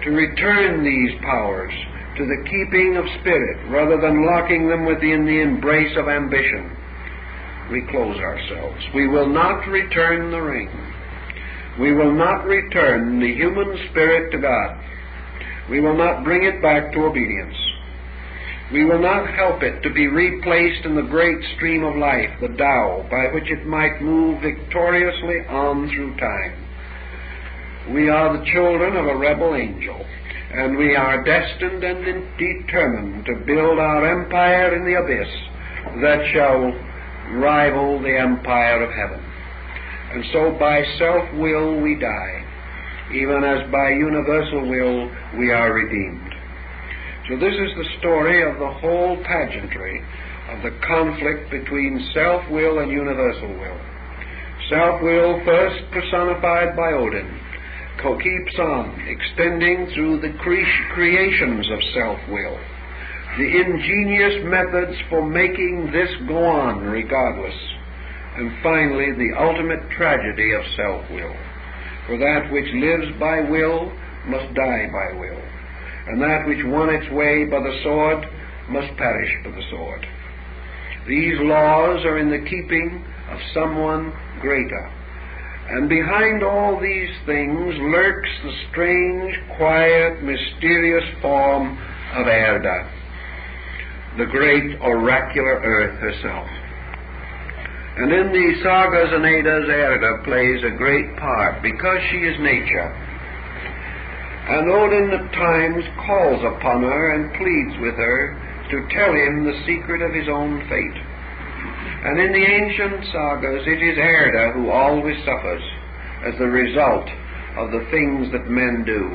to return these powers to the keeping of spirit rather than locking them within the embrace of ambition, we close ourselves. We will not return the ring. We will not return the human spirit to God. We will not bring it back to obedience. We will not help it to be replaced in the great stream of life, the Tao, by which it might move victoriously on through time. We are the children of a rebel angel, and we are destined and determined to build our empire in the abyss that shall rival the empire of heaven. And so by self-will we die, even as by universal will we are redeemed. So this is the story of the whole pageantry of the conflict between self-will and universal will. Self-will, first personified by Odin, keeps on extending through the creations of self-will, the ingenious methods for making this go on regardless, and finally the ultimate tragedy of self-will. For that which lives by will must die by will, and that which won its way by the sword must perish by the sword. These laws are in the keeping of someone greater, and behind all these things lurks the strange, quiet, mysterious form of Erda, the great oracular earth herself. And in the sagas and Eddas, Erda plays a great part because she is nature. And Odin at times calls upon her and pleads with her to tell him the secret of his own fate. And in the ancient sagas, it is Erda who always suffers as the result of the things that men do.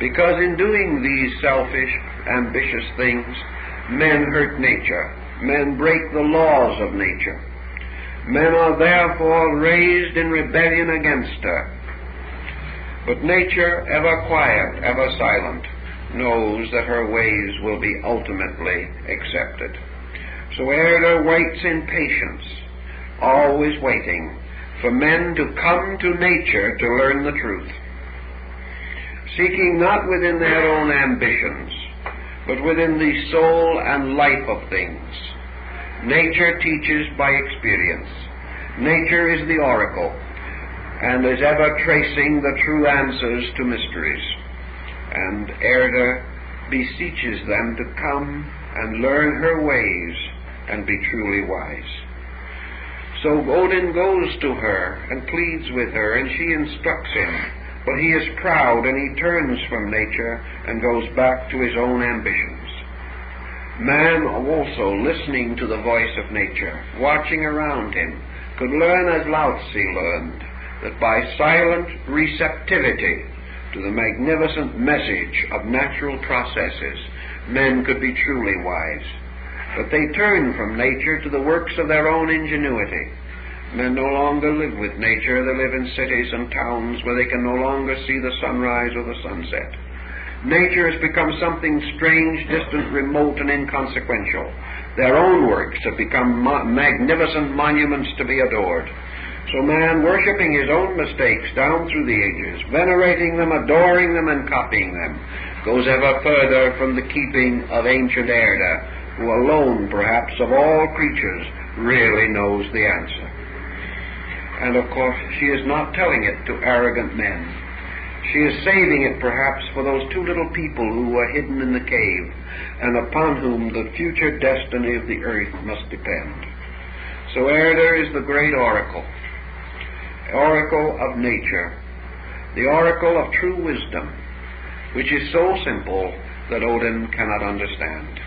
Because in doing these selfish, ambitious things, men hurt nature. Men break the laws of nature. Men are therefore raised in rebellion against her. But nature, ever quiet, ever silent, knows that her ways will be ultimately accepted. So Erda waits in patience, always waiting for men to come to nature to learn the truth, seeking not within their own ambitions, but within the soul and life of things. Nature teaches by experience. Nature is the oracle, and is ever tracing the true answers to mysteries. And Erda beseeches them to come and learn her ways and be truly wise. So Odin goes to her and pleads with her, and she instructs him. But he is proud, and he turns from nature and goes back to his own ambitions. Man also, listening to the voice of nature, watching around him, could learn as Lao Tzu learned, that by silent receptivity to the magnificent message of natural processes, men could be truly wise. But they turn from nature to the works of their own ingenuity. Men no longer live with nature. They live in cities and towns where they can no longer see the sunrise or the sunset. Nature has become something strange, distant, remote, and inconsequential. Their own works have become magnificent monuments to be adored. So man, worshipping his own mistakes down through the ages, venerating them, adoring them, and copying them, goes ever further from the keeping of ancient Erda, who alone, perhaps, of all creatures, really knows the answer. And of course, she is not telling it to arrogant men. She is saving it, perhaps, for those two little people who were hidden in the cave, and upon whom the future destiny of the earth must depend. So Erda is the great oracle of nature, the oracle of true wisdom, which is so simple that Odin cannot understand.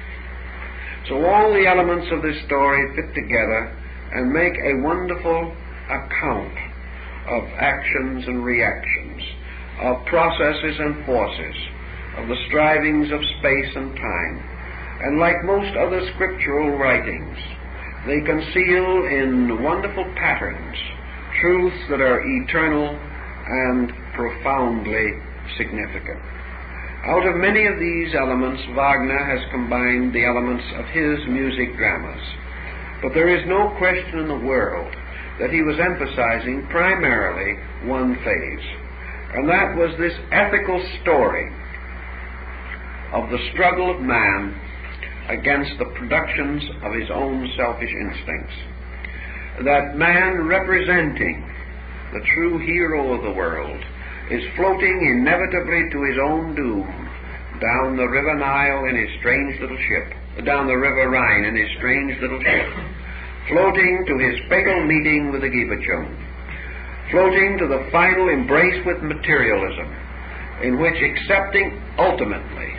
So all the elements of this story fit together and make a wonderful account of actions and reactions, of processes and forces, of the strivings of space and time. And like most other scriptural writings, they conceal in wonderful patterns truths that are eternal and profoundly significant. Out of many of these elements, Wagner has combined the elements of his music dramas. But there is no question in the world that he was emphasizing primarily one phase, and that was this ethical story of the struggle of man against the productions of his own selfish instincts. That man, representing the true hero of the world, is floating inevitably to his own doom down the river Nile in his strange little ship, down the river Rhine in his strange little ship, floating to his fatal meeting with the Gibachon, floating to the final embrace with materialism, in which, accepting ultimately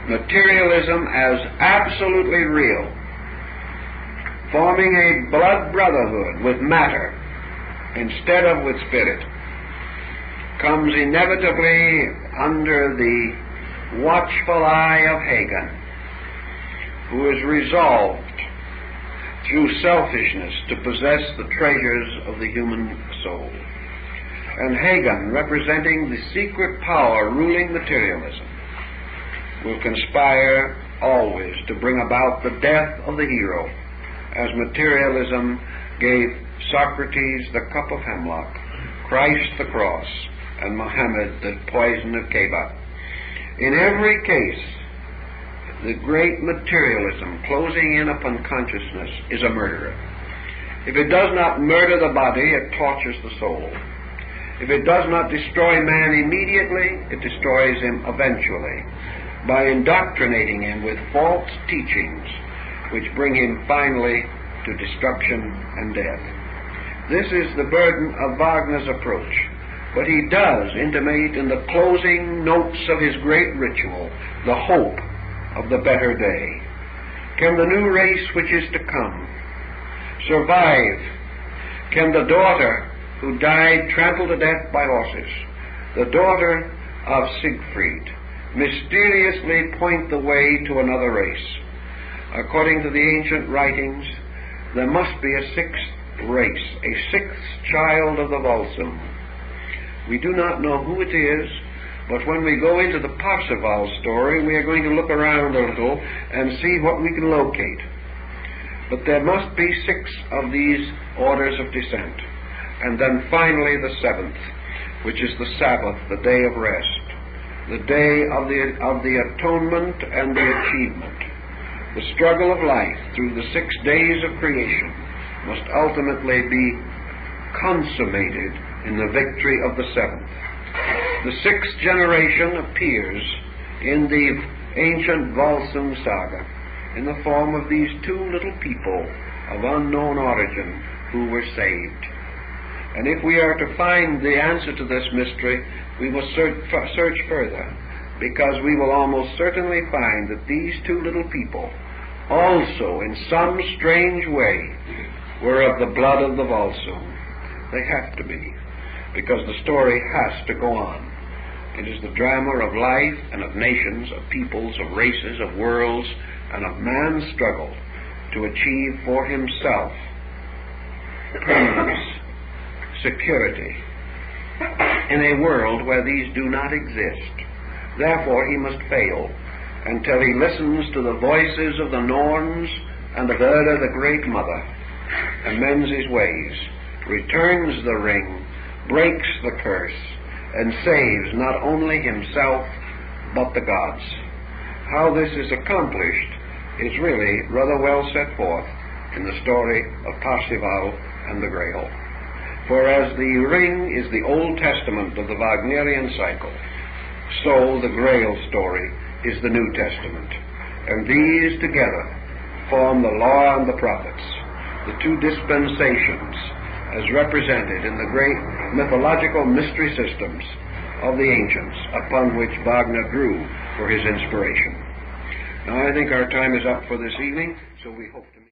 materialism as absolutely real, forming a blood brotherhood with matter instead of with spirit, comes inevitably under the watchful eye of Hagen, who is resolved through selfishness to possess the treasures of the human soul. And Hagen, representing the secret power ruling materialism, will conspire always to bring about the death of the hero, as materialism gave Socrates the cup of hemlock, Christ the cross, and Muhammad the poison of Keba. In every case, the great materialism closing in upon consciousness is a murderer. If it does not murder the body, it tortures the soul. If it does not destroy man immediately, it destroys him eventually by indoctrinating him with false teachings which bring him finally to destruction and death. This is the burden of Wagner's approach. But he does intimate in the closing notes of his great ritual the hope of the better day. Can the new race which is to come survive? Can the daughter who died trampled to death by horses, the daughter of Siegfried, mysteriously point the way to another race? According to the ancient writings, there must be a sixth race, a sixth child of the Volsung. We do not know who it is, but when we go into the Parzival story, we are going to look around a little and see what we can locate. But there must be 6 of these orders of descent. And then finally the 7th, which is the Sabbath, the day of rest, the day of the atonement and the achievement. The struggle of life through the 6 days of creation must ultimately be consummated in the victory of the 7th. The 6th generation appears in the ancient Volsung saga in the form of these 2 little people of unknown origin who were saved. And if we are to find the answer to this mystery, we must search further, because we will almost certainly find that these 2 little people also, in some strange way, were of the blood of the Volsung. They have to be, because the story has to go on. It is the drama of life and of nations, of peoples, of races, of worlds, and of man's struggle to achieve for himself permanence, security, in a world where these do not exist. Therefore he must fail until he listens to the voices of the Norns and of Erda, the Great Mother, amends his ways, returns the ring, breaks the curse, and saves not only himself but the gods. How this is accomplished is really rather well set forth in the story of Parsifal and the Grail. For as the ring is the Old Testament of the Wagnerian cycle, so the Grail story is the New Testament. And these together form the law and the prophets, the two dispensations as represented in the great mythological mystery systems of the ancients upon which Wagner drew for his inspiration. Now I think our time is up for this evening, so we hope to